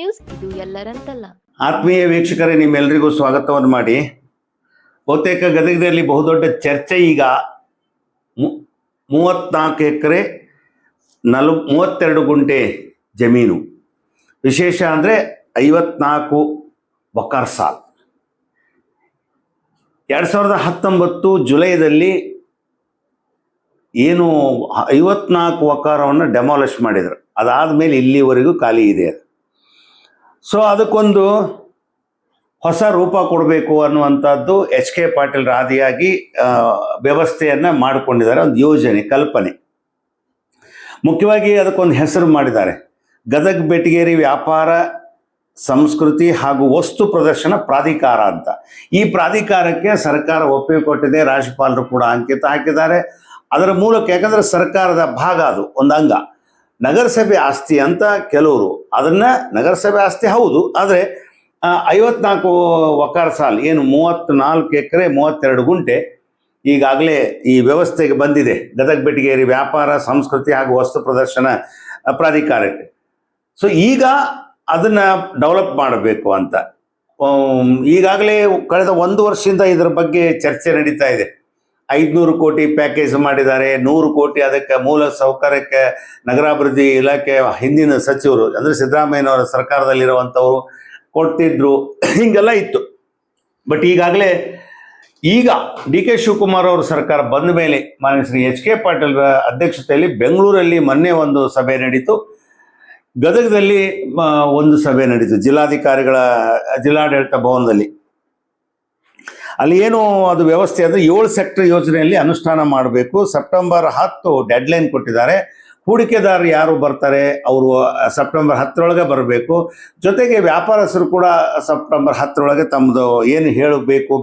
News, ಇದು ಎಲ್ಲರಂತಲ್ಲ. ಆತ್ಮೀಯ ವೀಕ್ಷಕರೇ, ನಿಮ್ಮೆಲ್ಲರಿಗೂ ಸ್ವಾಗತವನ್ನು ಮಾಡಿ. ಬಹುತೇಕ ಗದಗದಲ್ಲಿ ಬಹುದೊಡ್ಡ ಚರ್ಚೆ ಈಗ 34 ಎಕರೆ 32 ಗುಂಟೆ ಜಮೀನು. ವಿಶೇಷ ಅಂದರೆ 54 ವಕಾರ್ ಸಾಲ್. 2019 ಜುಲೈದಲ್ಲಿ ಏನು 54 ವಕಾರವನ್ನು ಡೆಮಾಲಿಷ್ ಮಾಡಿದರು. ಅದಾದಮೇಲೆ ಇಲ್ಲಿವರೆಗೂ ಖಾಲಿ ಇದೆ. ಸೊ ಅದಕ್ಕೊಂದು ಹೊಸ ರೂಪ ಕೊಡಬೇಕು ಅನ್ನುವಂಥದ್ದು ಎಚ್ ಕೆ ಪಾಟೀಲ್ ಆದಿಯಾಗಿ ವ್ಯವಸ್ಥೆಯನ್ನು ಮಾಡಿಕೊಂಡಿದ್ದಾರೆ. ಒಂದು ಯೋಜನೆ, ಕಲ್ಪನೆ. ಮುಖ್ಯವಾಗಿ ಅದಕ್ಕೊಂದು ಹೆಸರು ಮಾಡಿದ್ದಾರೆ, ಗದಗ ಬೆಟಗೇರಿ ವ್ಯಾಪಾರ ಸಂಸ್ಕೃತಿ ಹಾಗೂ ವಸ್ತು ಪ್ರದರ್ಶನ ಪ್ರಾಧಿಕಾರ ಅಂತ. ಈ ಪ್ರಾಧಿಕಾರಕ್ಕೆ ಸರ್ಕಾರ ಒಪ್ಪಿಗೆ ಕೊಟ್ಟಿದೆ. ರಾಜ್ಯಪಾಲರು ಕೂಡ ಅಂಕಿತ ಹಾಕಿದ್ದಾರೆ. ಅದರ ಮೂಲಕ, ಯಾಕಂದರೆ ಸರ್ಕಾರದ ಭಾಗ, ಅದು ಒಂದು ಅಂಗ. ನಗರಸಭೆ ಆಸ್ತಿ ಅಂತ ಕೆಲವರು ಅದನ್ನು ನಗರಸಭೆ ಆಸ್ತಿ ಹೌದು, ಆದರೆ 54 ವಕಾರ್ ಸಾಲ್ ಏನು 34 ಎಕರೆ 32 ಗುಂಟೆ ಈಗಾಗಲೇ ಈ ವ್ಯವಸ್ಥೆಗೆ ಬಂದಿದೆ, ಗದಗ ಬೆಟಗೇರಿ ವ್ಯಾಪಾರ ಸಂಸ್ಕೃತಿ ಹಾಗೂ ವಸ್ತು ಪ್ರದರ್ಶನ ಪ್ರಾಧಿಕಾರಕ್ಕೆ. ಸೊ ಈಗ ಅದನ್ನು ಡೆವಲಪ್ ಮಾಡಬೇಕು ಅಂತ ಈಗಾಗಲೇ ಕಳೆದ 1 ವರ್ಷದಿಂದ ಇದರ ಬಗ್ಗೆ ಚರ್ಚೆ ನಡೀತಾ ಇದೆ. 500 ಕೋಟಿ ಪ್ಯಾಕೇಜ್ ಮಾಡಿದ್ದಾರೆ, 100 ಕೋಟಿ ಅದಕ್ಕೆ ಮೂಲ ಸೌಕರ್ಯಕ್ಕೆ ನಗರಾಭಿವೃದ್ಧಿ ಇಲಾಖೆ ಹಿಂದಿನ ಸಚಿವರು ಅಂದರೆ ಸಿದ್ದರಾಮಯ್ಯನವರ ಸರ್ಕಾರದಲ್ಲಿರುವಂಥವರು ಕೊಡ್ತಿದ್ರು, ಹೀಗೆಲ್ಲ ಇತ್ತು. ಬಟ್ ಈಗಾಗಲೇ ಈಗ ಡಿ ಕೆ ಶಿವಕುಮಾರ್ ಅವರ ಸರ್ಕಾರ ಬಂದ ಮೇಲೆ ಮಾನ್ಯ ಶ್ರೀ ಎಚ್ ಕೆ ಪಾಟೀಲ್ ಅಧ್ಯಕ್ಷತೆಯಲ್ಲಿ ಬೆಂಗಳೂರಲ್ಲಿ ಮೊನ್ನೆ ಒಂದು ಸಭೆ ನಡೀತು, ಗದಗದಲ್ಲಿ ಒಂದು ಸಭೆ ನಡೀತು, ಜಿಲ್ಲಾಡಳಿತ ಭವನದಲ್ಲಿ. ಅಲ್ಲಿ ಏನು ಅದು ವ್ಯವಸ್ಥೆ ಅಂದರೆ 7 ಸೆಕ್ಟರ್ ಯೋಜನೆಯಲ್ಲಿ ಅನುಷ್ಠಾನ ಮಾಡಬೇಕು. ಸೆಪ್ಟೆಂಬರ್ 10 ಡೆಡ್ಲೈನ್ ಕೊಟ್ಟಿದ್ದಾರೆ. ಹೂಡಿಕೆದಾರರು ಯಾರು ಬರ್ತಾರೆ ಅವರು ಸೆಪ್ಟೆಂಬರ್ 10 ಬರಬೇಕು. ಜೊತೆಗೆ ವ್ಯಾಪಾರಸ್ಥರು ಕೂಡ ಸೆಪ್ಟೆಂಬರ್ 10 ತಮ್ಮದು ಏನು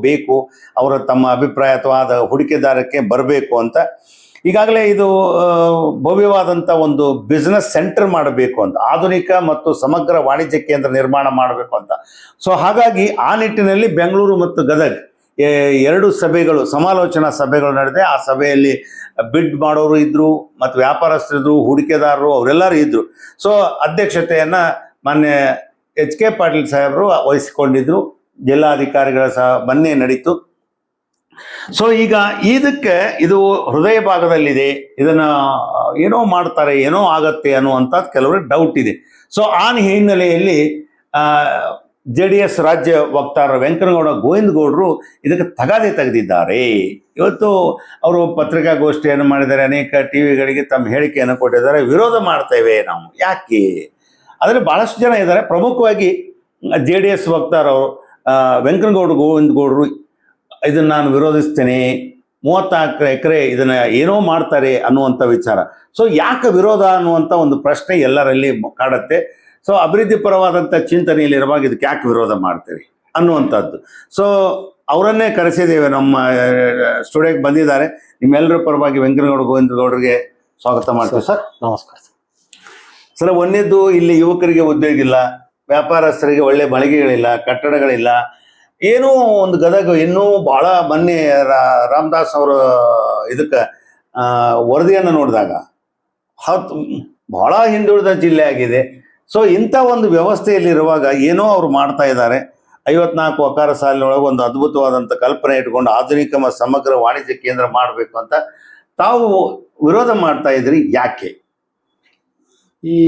ಬೇಕು ಅವರ ತಮ್ಮ ಅಭಿಪ್ರಾಯ ಅಥವಾ ಅದು ಹೂಡಿಕೆದಾರಕ್ಕೆ ಬರಬೇಕು ಅಂತ. ಈಗಾಗಲೇ ಇದು ಭವ್ಯವಾದಂಥ ಒಂದು ಬಿಸ್ನೆಸ್ ಸೆಂಟರ್ ಮಾಡಬೇಕು ಅಂತ, ಆಧುನಿಕ ಮತ್ತು ಸಮಗ್ರ ವಾಣಿಜ್ಯ ಕೇಂದ್ರ ನಿರ್ಮಾಣ ಮಾಡಬೇಕು ಅಂತ. ಸೊ ಹಾಗಾಗಿ ಆ ನಿಟ್ಟಿನಲ್ಲಿ ಬೆಂಗಳೂರು ಮತ್ತು ಗದಗ 2 ಸಭೆಗಳು, ಸಮಾಲೋಚನಾ ಸಭೆಗಳು ನಡೆದಿದೆ. ಆ ಸಭೆಯಲ್ಲಿ ಬಿಡ್ ಮಾಡೋರು ಇದ್ದರು, ಮತ್ತು ವ್ಯಾಪಾರಸ್ಥರಿದ್ರು, ಹೂಡಿಕೆದಾರರು, ಅವರೆಲ್ಲರೂ ಇದ್ದರು. ಸೊ ಅಧ್ಯಕ್ಷತೆಯನ್ನು ಮಾನ್ಯ ಎಚ್ ಕೆ ಪಾಟೀಲ್ ಸಾಹೇಬರು ವಹಿಸಿಕೊಂಡಿದ್ರು. ಜಿಲ್ಲಾಧಿಕಾರಿಗಳ ಸಹ ಮೊನ್ನೆ ನಡೀತು. ಸೊ ಈಗ ಇದು ಹೃದಯ ಭಾಗದಲ್ಲಿದೆ, ಇದನ್ನು ಏನೋ ಮಾಡ್ತಾರೆ, ಏನೋ ಆಗತ್ತೆ ಅನ್ನುವಂಥದ್ದು ಕೆಲವರಿಗೆ ಡೌಟ್ ಇದೆ. ಸೊ ಆ ಹಿನ್ನೆಲೆಯಲ್ಲಿ JDS ರಾಜ್ಯ ವಕ್ತಾರ ವೆಂಕನಗೌಡ ಗೋವಿಂದಗೌಡರು ಇದಕ್ಕೆ ತಗಾದೆ ತೆಗೆದಿದ್ದಾರೆ. ಇವತ್ತು ಅವರು ಪತ್ರಿಕಾಗೋಷ್ಠಿಯನ್ನು ಮಾಡಿದ್ದಾರೆ, ಅನೇಕ ಟಿವಿಗಳಿಗೆ ತಮ್ಮ ಹೇಳಿಕೆಯನ್ನು ಕೊಟ್ಟಿದ್ದಾರೆ. ವಿರೋಧ ಮಾಡ್ತೇವೆ ನಾವು, ಯಾಕೆ? ಅದರಲ್ಲಿ ಭಾಳಷ್ಟು ಜನ ಇದ್ದಾರೆ. ಪ್ರಮುಖವಾಗಿ JDS ವಕ್ತಾರವರು ವೆಂಕನಗೌಡ ಗೋವಿಂದಗೌಡರು ಇದನ್ನು ನಾನು ವಿರೋಧಿಸ್ತೇನೆ, 34 ಎಕರೆ ಇದನ್ನು ಏನೋ ಮಾಡ್ತಾರೆ ಅನ್ನುವಂಥ ವಿಚಾರ. ಸೊ ಯಾಕೆ ವಿರೋಧ ಅನ್ನುವಂಥ ಒಂದು ಪ್ರಶ್ನೆ ಎಲ್ಲರಲ್ಲಿ ಕಾಡುತ್ತೆ. ಸೊ ಅಭಿವೃದ್ಧಿ ಪರವಾದಂಥ ಚಿಂತನೆಯಲ್ಲಿರುವಾಗ ಇದಕ್ಕೆ ಯಾಕೆ ವಿರೋಧ ಮಾಡ್ತೀರಿ ಅನ್ನುವಂಥದ್ದು. ಸೊ ಅವರನ್ನೇ ಕರೆಸಿದ್ದೇವೆ, ನಮ್ಮ ಸ್ಟುಡಿಯೋಗೆ ಬಂದಿದ್ದಾರೆ. ನಿಮ್ಮೆಲ್ಲರ ಪರವಾಗಿ ವೆಂಕನಗೌಡ ಗೋವಿಂದಗೌಡರಿಗೆ ಸ್ವಾಗತ ಮಾಡ್ತೀವಿ ಸರ್. ನಮಸ್ಕಾರ ಸರ್. ಒಂದೇದ್ದು, ಇಲ್ಲಿ ಯುವಕರಿಗೆ ಉದ್ಯೋಗ ಇಲ್ಲ, ವ್ಯಾಪಾರಸ್ಥರಿಗೆ ಒಳ್ಳೆ ಮಳಿಗೆಗಳಿಲ್ಲ, ಕಟ್ಟಡಗಳಿಲ್ಲ, ಏನೋ ಒಂದು ಗದಗ ಇನ್ನೂ ಭಾಳ ಮೊನ್ನೆ ರಾಮದಾಸ್ ಅವರು ಇದಕ್ಕೆ ವರದಿಯನ್ನು ನೋಡಿದಾಗ ಭಾಳ ಹಿಂದುಳಿದ ಜಿಲ್ಲೆ ಆಗಿದೆ. ಸೊ ಇಂಥ ಒಂದು ವ್ಯವಸ್ಥೆಯಲ್ಲಿರುವಾಗ ಏನೋ ಅವರು ಮಾಡ್ತಾ ಇದ್ದಾರೆ. 54 ವಕಾರ ಸಾಲಿನೊಳಗೆ ಒಂದು ಅದ್ಭುತವಾದಂಥ ಕಲ್ಪನೆ ಇಟ್ಕೊಂಡು ಆಧುನಿಕ ಮತ್ತು ಸಮಗ್ರ ವಾಣಿಜ್ಯ ಕೇಂದ್ರ ಮಾಡಬೇಕು ಅಂತ ತಾವು ವಿರೋಧ ಮಾಡ್ತಾ ಇದ್ರಿ, ಯಾಕೆ? ಈ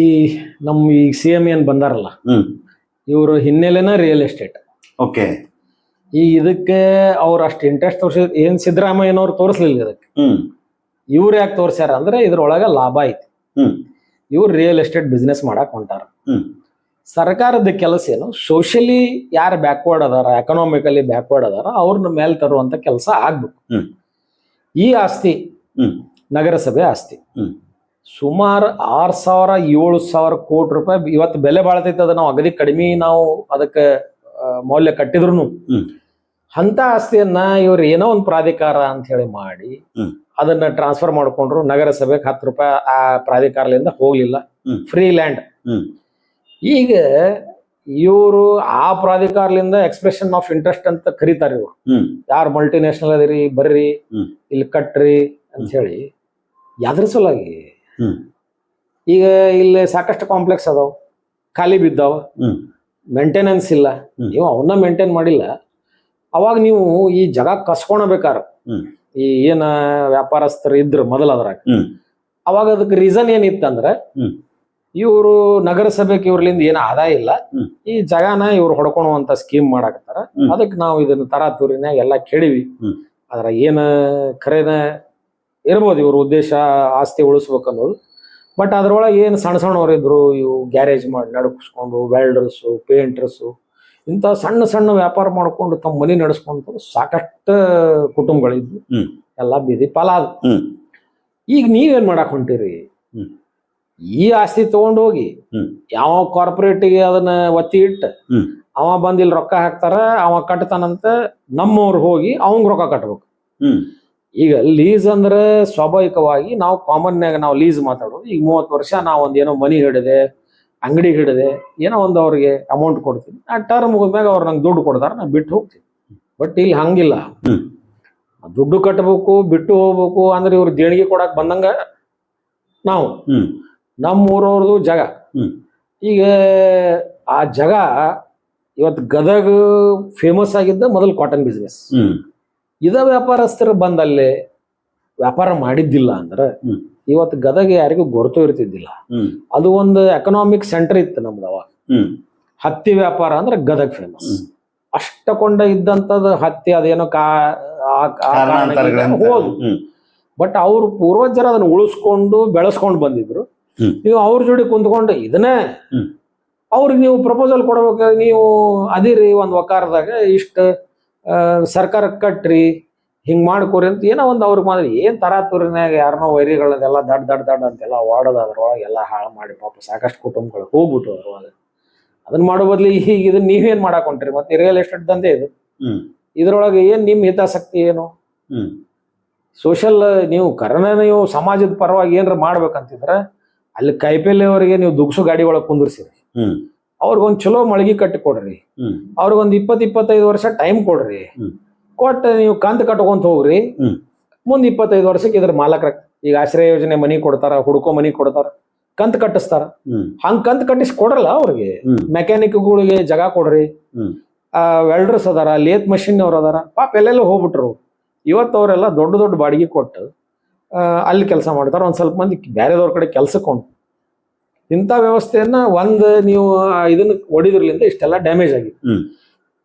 CM ಏನು ಬಂದಾರಲ್ಲ, ಇವರು ಹಿನ್ನೆಲೆನ ರಿಯಲ್ ಎಸ್ಟೇಟ್. ಓಕೆ. ಇದಕ್ಕೆ ಅವ್ರು ಅಷ್ಟು ಇಂಟ್ರೆಸ್ಟ್ ತೋರಿಸಿದ್ ಏನು ಸಿದ್ದರಾಮಯ್ಯನವ್ರು ತೋರಿಸ್ಲಿಲ್ಲ ಇದಕ್ಕೆ. ಇವ್ರು ಯಾಕೆ ತೋರಿಸ್ಯಾರ ಅಂದ್ರೆ ಇದ್ರೊಳಗೆ ಲಾಭ ಐತಿ. ಇವ್ರು ರಿಯಲ್ ಎಸ್ಟೇಟ್ ಬಿಸ್ನೆಸ್ ಮಾಡಕ್ ಹೊಂಟಾರ. ಸರ್ಕಾರದ ಕೆಲಸ ಏನು, ಸೋಷಿಯಲಿ ಯಾರು ಬ್ಯಾಕ್ವರ್ಡ್ ಅದಾರ, ಎಕನಾಮಿಕಲಿ ಬ್ಯಾಕ್ವರ್ಡ್ ಅದಾರ, ಅವ್ರನ್ನ ಮೇಲೆ ತರುವಂತ ಕೆಲಸ ಆಗ್ಬೇಕು. ಈ ಆಸ್ತಿ ನಗರಸಭೆ ಆಸ್ತಿ. ಸುಮಾರು 6,000-7,000 ಕೋಟಿ ರೂಪಾಯಿ ಇವತ್ತು ಬೆಲೆ ಬಾಳ್ತೈತೆ. ಅದ ನಾವು ಅಗದಿ ಕಡಿಮೆ ನಾವು ಅದಕ್ಕೆ ಮೌಲ್ಯ ಕಟ್ಟಿದ್ರು ಅಂತ ಆಸ್ತಿಯನ್ನ ಇವ್ರು ಏನೋ ಒಂದು ಪ್ರಾಧಿಕಾರ ಅಂತ ಹೇಳಿ ಮಾಡಿ ಅದನ್ನ ಟ್ರಾನ್ಸ್ಫರ್ ಮಾಡ್ಕೊಂಡ್ರು. ನಗರಸಭೆಗೆ 10 ರೂಪಾಯಿ ಆ ಪ್ರಾಧಿಕಾರದಿಂದ ಹೋಗ್ಲಿಲ್ಲ, ಫ್ರೀ ಲ್ಯಾಂಡ್. ಈಗ ಇವರು ಆ ಪ್ರಾಧಿಕಾರದಿಂದ ಎಕ್ಸ್ಪ್ರೆಷನ್ ಆಫ್ ಇಂಟ್ರೆಸ್ಟ್ ಅಂತ ಕರೀತಾರೆ. ಇವರು ಯಾರು ಮಲ್ಟಿನ್ಯಾಷನಲ್ ಅದಿರಿ, ಬರ್ರಿ ಇಲ್ಲಿ ಕಟ್ರಿ ಅಂತ ಹೇಳಿ. ಯಾದ್ರ ಸಲುವಾಗಿ? ಈಗ ಇಲ್ಲಿ ಸಾಕಷ್ಟು ಕಾಂಪ್ಲೆಕ್ಸ್ ಅದಾವ, ಖಾಲಿ ಬಿದ್ದಾವ, ಮೇಂಟೆನೆನ್ಸ್ ಇಲ್ಲ, ನೀವು ಅವನ್ನ ಮೇಂಟೈನ್ ಮಾಡಿಲ್ಲ, ಅವಾಗ ನೀವು ಈ ಜಾಗ ಕಸ್ಕೊಳ್ಬೇಕಾರ ಈ ಏನ ವ್ಯಾಪಾರಸ್ಥರು ಇದ್ರು ಮೊದಲ ಅದ್ರಾಗ, ಅವಾಗ ಅದಕ್ಕೆ ರೀಸನ್ ಏನಿತ್ತಂದ್ರೆ ಇವರು ನಗರಸಭೆಗೆ ಇವ್ರಲಿಂದ ಏನು ಆದಾಯ ಇಲ್ಲ, ಈ ಜಾಗನ ಇವ್ರು ಹೊಡ್ಕೊಳುವಂತ ಸ್ಕೀಮ್ ಮಾಡಾಕತ್ತಾರ, ಅದಕ್ಕೆ ನಾವು ಇದನ್ನ ತರಾತುರಿನಾಗ ಎಲ್ಲ ಕೇಳಿವಿ. ಅದ್ರ ಏನ ಖರೇನ ಇರ್ಬೋದು ಇವ್ರ ಉದ್ದೇಶ ಆಸ್ತಿ ಉಳಿಸ್ಬೇಕು ಅನ್ನೋದು. ಬಟ್ ಅದ್ರೊಳಗೆ ಏನು ಸಣ್ಣ ಸಣ್ಣವ್ರು ಇದ್ರು, ಇವು ಗ್ಯಾರೇಜ್ ಮಾಡಿ ನಡ್ಸ್ಕೊಂಡು ವೆಲ್ಡರ್ಸು, ಪೇಂಟರ್ಸು, ಇಂಥ ಸಣ್ಣ ಸಣ್ಣ ವ್ಯಾಪಾರ ಮಾಡ್ಕೊಂಡು ತಮ್ಮ ಮನೆ ನಡೆಸ್ಕೊಂಡು ಸಾಕಷ್ಟು ಕುಟುಂಬಗಳಿದ್ವು, ಎಲ್ಲ ಬೀದಿ ಪಾಲಾದ. ಈಗ ನೀವೇನ್ ಮಾಡಕ್ ಹೊಂಟಿರಿ? ಈ ಆಸ್ತಿ ತಗೊಂಡು ಹೋಗಿ ಯಾವ ಕಾರ್ಪೊರೇಟಿಗೆ ಅದನ್ನ ಒತ್ತಿ ಇಟ್ಟು ಅವ ಬಂದ್ ಇಲ್ಲಿ ರೊಕ್ಕ ಹಾಕ್ತಾರ, ಅವ ಕಟ್ತಾನಂತ ನಮ್ಮವ್ರು ಹೋಗಿ ಅವಂಗ್ ರೊಕ್ಕ ಕಟ್ಬೇಕು. ಈಗ ಲೀಸ್ ಅಂದ್ರೆ ಸ್ವಾಭಾವಿಕವಾಗಿ ನಾವು ಕಾಮನ್ನಾಗ ನಾವು ಲೀಸ್ ಮಾತಾಡೋದು. ಈಗ 30 ವರ್ಷ ನಾವು ಒಂದೇನೋ ಮನಿ ಹಿಡಿದೆ, ಅಂಗಡಿ ಹಿಡಿದೆ, ಏನೋ ಒಂದು ಅವ್ರಿಗೆ ಅಮೌಂಟ್ ಕೊಡ್ತೀನಿ, ಆ ಟರ್ಮ್ ಮುಗಿದ್ಮ್ಯಾಗ ಅವ್ರು ನಂಗೆ ದುಡ್ಡು ಕೊಡ್ತಾರ, ನಾ ಬಿಟ್ಟು ಹೋಗ್ತೀನಿ. ಬಟ್ ಇಲ್ಲಿ ಹಂಗಿಲ್ಲ, ದುಡ್ಡು ಕಟ್ಟಬೇಕು, ಬಿಟ್ಟು ಹೋಗ್ಬೇಕು ಅಂದ್ರೆ ಇವ್ರು ದೇಣಿಗೆ ಕೊಡಕ್ ಬಂದಂಗ ನಾವು ನಮ್ಮ ಊರವ್ರದು ಜಾಗ. ಈಗ ಆ ಜಾಗ ಇವತ್ತು ಗದಗ ಫೇಮಸ್ ಆಗಿದ್ದ ಮೊದಲು ಕಾಟನ್ ಬಿಸ್ನೆಸ್. ಇದ ವ್ಯಾಪಾರಸ್ಥರು ಬಂದಲ್ಲಿ ವ್ಯಾಪಾರ ಮಾಡಿದ್ದಿಲ್ಲ ಅಂದ್ರೆ ಇವತ್ತು ಗದಗ ಯಾರಿಗೂ ಗೊತ್ತು ಇರ್ತಿದ್ದಿಲ್ಲ. ಅದು ಒಂದು ಎಕನಾಮಿಕ್ ಸೆಂಟರ್ ಇತ್ತು ನಮ್ದು ಅವಾಗ. ಹತ್ತಿ ವ್ಯಾಪಾರ ಅಂದ್ರೆ ಗದಗ ಫೇಮಸ್. ಅಷ್ಟಕೊಂಡ ಇದ್ದಂಥದ್ದು ಹತ್ತಿ ಅದೇನೋ ಹೋದು. ಬಟ್ ಅವ್ರ ಪೂರ್ವಜರು ಅದನ್ನ ಉಳಿಸ್ಕೊಂಡು ಬೆಳೆಸ್ಕೊಂಡು ಬಂದಿದ್ರು. ನೀವು ಅವ್ರ ಜೋಡಿ ಕುಂತ್ಕೊಂಡು ಇದನ್ನೇ ಅವ್ರಿಗೆ ನೀವು ಪ್ರಪೋಸಲ್ ಕೊಡ್ಬೇಕು, ನೀವು ಅದಿರಿ ಒಂದು ವಕಾರದಾಗ ಇಷ್ಟ ಸರ್ಕಾರಕ್ಕೆ ಕಟ್ರಿ, ಹಿಂಗ್ ಮಾಡ್ಕೋರಿ ಅಂತ ಏನೋ ಒಂದು ಅವ್ರಿಗೆ ಮಾದ್ರಿ. ಏನ್ ತರಾತುರಿನಾಗ ಯಾರನ್ನೋ ವೈರಿಗಳದೆಲ್ಲ ದಡ್ ಅಂತೆಲ್ಲ ಓಡೋದು, ಅದ್ರೊಳಗೆ ಎಲ್ಲ ಹಾಳು ಮಾಡಿ ಪಾಪ ಸಾಕಷ್ಟು ಕುಟುಂಬಗಳು ಹೋಗ್ಬಿಟ್ಟು ಅದ್ರೊಳಗೆ. ಅದನ್ನ ಮಾಡೋ ಬದ್ಲಿ ಈಗ ಇದನ್ನ ನೀವೇನ್ ಮಾಡಾಕ್ ಹೊಂಟ್ರಿ? ಮತ್ತೆ ರಿಯಲ್ ಎಸ್ಟೇಟ್ ದಂಧೆ ಇದು. ಇದ್ರೊಳಗೆ ಏನ್ ನಿಮ್ ಹಿತಾಸಕ್ತಿ ಏನು? ಸೋಷಲ್ ನೀವು ನೀವು ಸಮಾಜದ ಪರವಾಗಿ ಏನ್ರ ಮಾಡ್ಬೇಕಂತಿದ್ರ ಅಲ್ಲಿ ಕೈಪಲ್ಯವರಿಗೆ ನೀವು ದುಗ್ಸು ಗಾಡಿ ಒಳಗೆ ಕುಂದಿರ್ಸಿರಿ, ಅವ್ರಿಗೊಂದ್ ಚಲೋ ಮಳಗಿ ಕಟ್ಟಿ ಕೊಡ್ರಿ, ಅವ್ರಿಗೊಂದ್ 20-25 ವರ್ಷ ಟೈಮ್ ಕೊಡ್ರಿ, ಕೊಟ್ಟ ನೀವು ಕಂತು ಕಟ್ಕೊಂತ ಹೋಗ್ರಿ. ಮುಂದ್ 25 ವರ್ಷಕ್ಕೆ ಇದ್ರ ಮಾಲಕರ ಈಗ ಆಶ್ರಯ ಯೋಜನೆ ಮನಿ ಕೊಡ್ತಾರ, ಹುಡ್ಕೋ ಮನಿ ಕೊಡ್ತಾರ, ಕಂತು ಕಟ್ಟಿಸ್ತಾರ. ಹಂಗ್ ಕಂತು ಕಟ್ಟಿಸಿ ಕೊಡ್ರಲ್ಲ ಅವ್ರಿಗೆ. ಮೆಕ್ಯಾನಿಕ್ಗಳಿಗೆ ಜಾಗ ಕೊಡ್ರಿ, ವೆಲ್ಡರ್ಸ್ ಅದಾರ, ಲೇತ್ ಮಷಿನ್ ಅವ್ರ ಅದಾರ, ಪಾಪ ಎಲ್ಲೆಲ್ಲ ಹೋಗ್ಬಿಟ್ರು. ಇವತ್ತು ಅವರೆಲ್ಲ ದೊಡ್ಡ ದೊಡ್ಡ ಬಾಡಿಗೆ ಕೊಟ್ಟು ಅಲ್ಲಿ ಕೆಲಸ ಮಾಡ್ತಾರೆ. ಒಂದ್ ಸ್ವಲ್ಪ ಮಂದಿ ಬೇರೆದವ್ರ ಕಡೆ ಕೆಲ್ಸಕ್ಕೆ ಹೊಂಟು. ಇಂಥ ವ್ಯವಸ್ಥೆಯನ್ನ ನೀವು ಇದನ್ನ ಹೊಡಿದ್ರಲಿಂದ ಇಷ್ಟೆಲ್ಲ ಡ್ಯಾಮೇಜ್ ಆಗಿದೆ.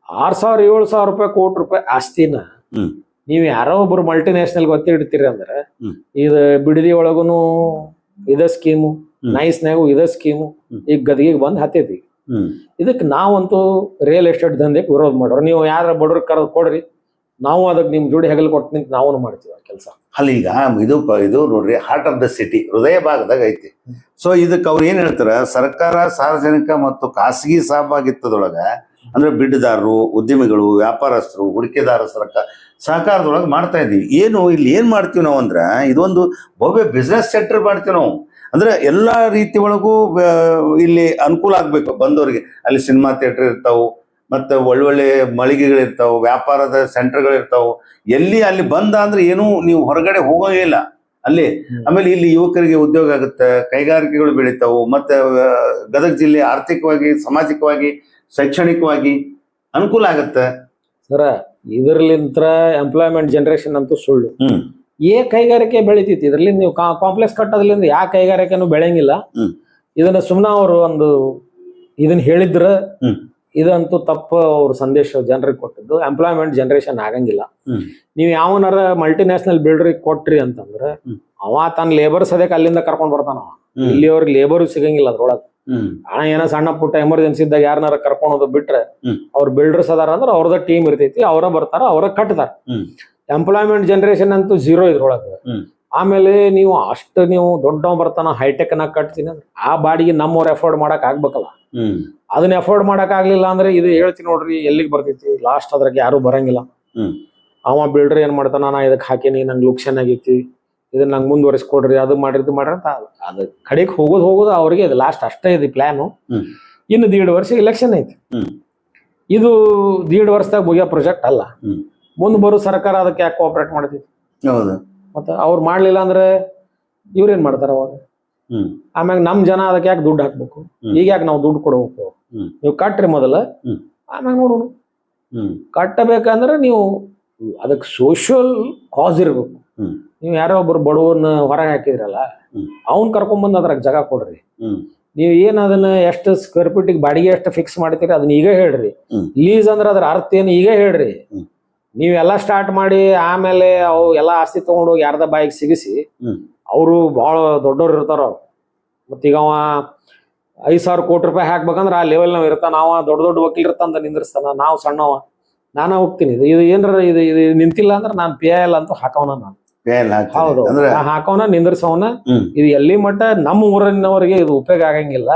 6,000-7,000 ರೂಪಾಯಿ, ಕೋಟಿ ರೂಪಾಯಿ ಆಸ್ತಿನ ನೀವು ಯಾರೋ ಒಬ್ರು ಮಲ್ಟಿನ್ಯಾಷನಲ್ ಒತ್ತಿ ಇಡ್ತೀರಿ ಅಂದ್ರೆ, ಇದು ಬಿಡದಿ ಒಳಗುನು ಇದ ಸ್ಕೀಮು, ನೈಸ್ನಾಗು ಇದ ಸ್ಕೀಮು, ಈಗ ಗದಿಗೆ ಬಂದ್ ಹತ್ತೈತಿ. ಇದಕ್ಕೆ ನಾವಂತೂ ರಿಯಲ್ ಎಸ್ಟೇಟ್ ದಂಧೆಗೆ ವಿರೋಧ ಮಾಡೋರು. ನೀವು ಯಾರ ಬಡ್ರ ಕರೆದು ಕೊಡ್ರಿ, ನಾವು ಅದಕ್ಕೆ ನಿಮ್ ಜೋಡಿ ಹೆಗಲ್ ಕೊಟ್ಟು ನಿಂತು ನಾವು ಮಾಡ್ತೀವಿ ಕೆಲಸ. ಅಲ್ಲಿ ಈಗ ಇದು ನೋಡ್ರಿ, ಹಾರ್ಟ್ ಆಫ್ ದ ಸಿಟಿ, ಹೃದಯ ಭಾಗದಾಗ ಐತಿ. ಸೊ ಇದಕ್ಕೆ ಅವ್ರು ಏನ್ ಹೇಳ್ತಾರ, ಸರ್ಕಾರ ಸಾರ್ವಜನಿಕ ಮತ್ತು ಖಾಸಗಿ ಸಹಭಾಗಿತ್ವದೊಳಗ ಅಂದ್ರೆ ಬಿಡ್ಡಿದಾರರು, ಉದ್ಯಮಿಗಳು, ವ್ಯಾಪಾರಸ್ಥರು, ಹೂಡಿಕೆದಾರ ಸಹಕಾರದೊಳಗೆ ಮಾಡ್ತಾ ಇದೀವಿ. ಇಲ್ಲಿ ಏನ್ ಮಾಡ್ತೀವಿ ನಾವು ಅಂದ್ರೆ, ಇದೊಂದು ಭವ್ಯ ಬಿಸ್ನೆಸ್ ಸೆಂಟರ್ ಮಾಡ್ತೀವಿ ನಾವು. ಅಂದ್ರೆ ಎಲ್ಲಾ ರೀತಿ ಒಳಗೂ ಇಲ್ಲಿ ಅನುಕೂಲ ಆಗ್ಬೇಕು ಬಂದವರಿಗೆ. ಅಲ್ಲಿ ಸಿನಿಮಾ ಥಿಯೇಟರ್ ಇರ್ತಾವು, ಮತ್ತೆ ಒಳ್ಳೊಳ್ಳೆ ಮಳಿಗೆಗಳಿರ್ತಾವೆ, ವ್ಯಾಪಾರದ ಸೆಂಟರ್ಗಳಿರ್ತಾವೆ. ಅಲ್ಲಿ ಬಂದ ಅಂದ್ರೆ ಏನು ನೀವು ಹೊರಗಡೆ ಹೋಗೋಂಗಿಲ್ಲ ಅಲ್ಲಿ. ಆಮೇಲೆ ಇಲ್ಲಿ ಯುವಕರಿಗೆ ಉದ್ಯೋಗ ಆಗುತ್ತೆ, ಕೈಗಾರಿಕೆಗಳು ಬೆಳಿತಾವು, ಮತ್ತೆ ಗದಗ ಜಿಲ್ಲೆ ಆರ್ಥಿಕವಾಗಿ, ಸಾಮಾಜಿಕವಾಗಿ, ಶೈಕ್ಷಣಿಕವಾಗಿ ಅನುಕೂಲ ಆಗತ್ತೆ. ಸರ ಇದರ್ಲಿಂತ ಎಂಪ್ಲಾಯ್ಮೆಂಟ್ ಜನರೇಷನ್ ಅಂತೂ ಸುಳ್ಳು. ಕೈಗಾರಿಕೆ ಬೆಳಿತೈತಿ ಇದ್ರಲಿಂದ. ನೀವು ಕಾಂಪ್ಲೆಕ್ಸ್ ಕಟ್ಟೋದ್ರಿಂದ ಯಾವ ಕೈಗಾರಿಕೆನೂ ಬೆಳೆಯಂಗಿಲ್ಲ. ಇದನ್ನ ಸುಮ್ನ ಅವರು ಇದನ್ನ ಹೇಳಿದ್ರ ಇದಂತೂ ತಪ್ಪು. ಅವ್ರ ಸಂದೇಶ ಜನರಿಗೆ ಕೊಟ್ಟಿದ್ದು ಎಂಪ್ಲಾಯ್ಮೆಂಟ್ ಜನರೇಷನ್ ಆಗಂಗಿಲ್ಲ. ನೀವು ಯಾವನಾರ ಮಲ್ಟಿನ್ಯಾಷನಲ್ ಬಿಲ್ಡರಿಗೆ ಕೊಟ್ರಿ ಅಂತಂದ್ರೆ ಅವ ತನ್ನ ಲೇಬರ್ಸ್ ಅದಕ್ಕೆ ಅಲ್ಲಿಂದ ಕರ್ಕೊಂಡ್ ಬರ್ತಾನ. ಇಲ್ಲಿ ಅವ್ರಿಗೆ ಲೇಬರ್ ಸಿಗಂಗಿಲ್ಲ ಅದ್ರೊಳಗೆ. ಏನೋ ಸಣ್ಣ ಪುಟ್ಟ ಎಮರ್ಜೆನ್ಸಿ ಇದ್ದಾಗ ಯಾರನಾರ ಕರ್ಕೊಂಡು ಬಿಟ್ರೆ ಅವ್ರ ಬಿಲ್ಡರ್ಸ್ ಅದಾರ ಅಂದ್ರೆ ಅವ್ರದ ಟೀಮ್ ಇರ್ತೈತಿ, ಅವರ ಬರ್ತಾರ, ಅವ್ರ ಕಟ್ತಾರ. ಎಂಪ್ಲಾಯ್ಮೆಂಟ್ ಜನರೇಷನ್ ಅಂತೂ ಝೀರೋ ಇದ್ರೊಳಗೆ. ಆಮೇಲೆ ನೀವು ದೊಡ್ಡವ್ ಬರ್ತಾನ ಹೈಟೆಕ್ ನಾಗ ಕಟ್ತೀನಿ ಅಂದ್ರೆ ಆ ಬಾಡಿಗೆ ನಮ್ಮವ್ರು ಎಫೋರ್ಡ್ ಮಾಡಕ್ ಆಗ್ಬೇಕಲ್ಲ. ಅದನ್ನ ಎಫೋರ್ಡ್ ಮಾಡಕ್ ಆಗ್ಲಿಲ್ಲ ಅಂದ್ರೆ ಇದು ಹೇಳ್ತೀನಿ ನೋಡ್ರಿ ಎಲ್ಲಿಗೆ ಬರ್ತೈತಿ ಲಾಸ್ಟ್. ಅದ್ರಾಗ ಯಾರು ಬರಂಗಿಲ್ಲ. ಅವ ಬಿಲ್ಡರ್ ಏನ್ ಮಾಡ್ತಾನ, ನಾ ಇದಕ್ ಹಾಕೀನಿ, ನಂಗೆ ಲುಕ್ಷನ್ ಆಗೈತಿ, ಇದನ್ನ ನಂಗೆ ಮುಂದುವರಿಸ್ಕೊಡ್ರಿ, ಅದು ಮಾಡ್ರಿ ಅಂತ ಅದು ಕಡೆಗೆ ಹೋಗೋದು ಅವ್ರಿಗೆ ಇದು ಲಾಸ್ಟ್ ಅಷ್ಟೇ ಇದು ಪ್ಲಾನು. ಇನ್ನು 1.5 ವರ್ಷ ಇಲೆಕ್ಷನ್ ಐತಿ. ಇದು 1.5 ವರ್ಷದಾಗ ಮುಗಿಯೋ ಪ್ರಾಜೆಕ್ಟ್ ಅಲ್ಲ. ಮುಂದೆ ಬರೋ ಸರ್ಕಾರ ಅದಕ್ಕೆ ಯಾಕೆ ಕೋಆಪರೇಟ್ ಮಾಡ್ತೈತಿ? ಮತ್ತೆ ಅವ್ರು ಮಾಡ್ಲಿಲ್ಲ ಅಂದ್ರೆ ಇವ್ರೇನ್ ಮಾಡ್ತಾರ? ಅವಾಗ ಆಮ್ಯಾಗ ನಮ್ ಜನ ಅದಕ್ಕೆ ಯಾಕೆ ದುಡ್ಡು ಹಾಕ್ಬೇಕು, ಈಗ ಯಾಕೆ ನಾವು ದುಡ್ಡು ಕೊಡ್ಬೇಕು, ನೀವು ಕಟ್ರಿ ಮೊದಲ, ಆಮ್ಯಾಗ ನೋಡೋಣ. ಕಟ್ಟಬೇಕಂದ್ರೆ ನೀವು ಅದಕ್ಕೆ ಸೋಷಿಯಲ್ ಕಾಸ್ ಇರ್ಬೇಕು. ನೀವು ಯಾರೋ ಒಬ್ರು ಬಡವನ್ನ ಹೊರಗೆ ಹಾಕಿದ್ರಲ್ಲ, ಅವ್ನ್ ಕರ್ಕೊಂಡ್ಬಂದು ಅದ್ರಾಗ ಜಾಗ ಕೊಡ್ರಿ. ನೀವು ಏನ್ ಅದನ್ನ ಎಷ್ಟು ಸ್ಕ್ವೇರ್ ಫೀಟಿಗೆ ಬಾಡಿಗೆ ಎಷ್ಟು ಫಿಕ್ಸ್ ಮಾಡ್ತೀರಿ ಅದನ್ನ ಈಗ ಹೇಳ್ರಿ. ಲೀಸ್ ಅಂದ್ರೆ ಅದ್ರ ಅರ್ಥ ಏನು ಈಗ ಹೇಳ್ರಿ. ನೀವೆಲ್ಲ ಸ್ಟಾರ್ಟ್ ಮಾಡಿ ಆಮೇಲೆ ಅವು ಎಲ್ಲ ಆಸ್ತಿ ತಗೊಂಡು ಯಾರ್ದ ಬಾಯಿಗೆ ಸಿಗಿಸಿ ಅವರು ಬಹಳ ದೊಡ್ಡವ್ರು ಇರ್ತಾರ. ಮತ್ತೀಗ ಅವ 5,000 ಕೋಟಿ ರೂಪಾಯಿ ಹಾಕ್ಬೇಕಂದ್ರ ಆ ಲೆವೆಲ್ ನಾವ್ ಇರ್ತಾನ. ಅವ ದೊಡ್ಡ ದೊಡ್ಡ ವಕೀಲ್ ಇರ್ತಾನ ನಿಂದ್ರಿಸ್ತಾನ. ನಾವು ಸಣ್ಣವ, ನಾನ ಹೋಗ್ತೀನಿ. ಇದು ಏನ್ರ ಇದು ನಿಂತಿಲ್ಲ ಅಂದ್ರೆ ನಾನು PIL ಅಂತೂ ಹಾಕವನ. ನಾನು ಹೌದು ಹಾಕವನ, ನಿಂದ್ರಿಸವನ. ಇದು ಎಲ್ಲಿ ಮಟ್ಟ ನಮ್ಮ ಊರಿನವರಿಗೆ ಇದು ಉಪಯೋಗ ಆಗಂಗಿಲ್ಲ.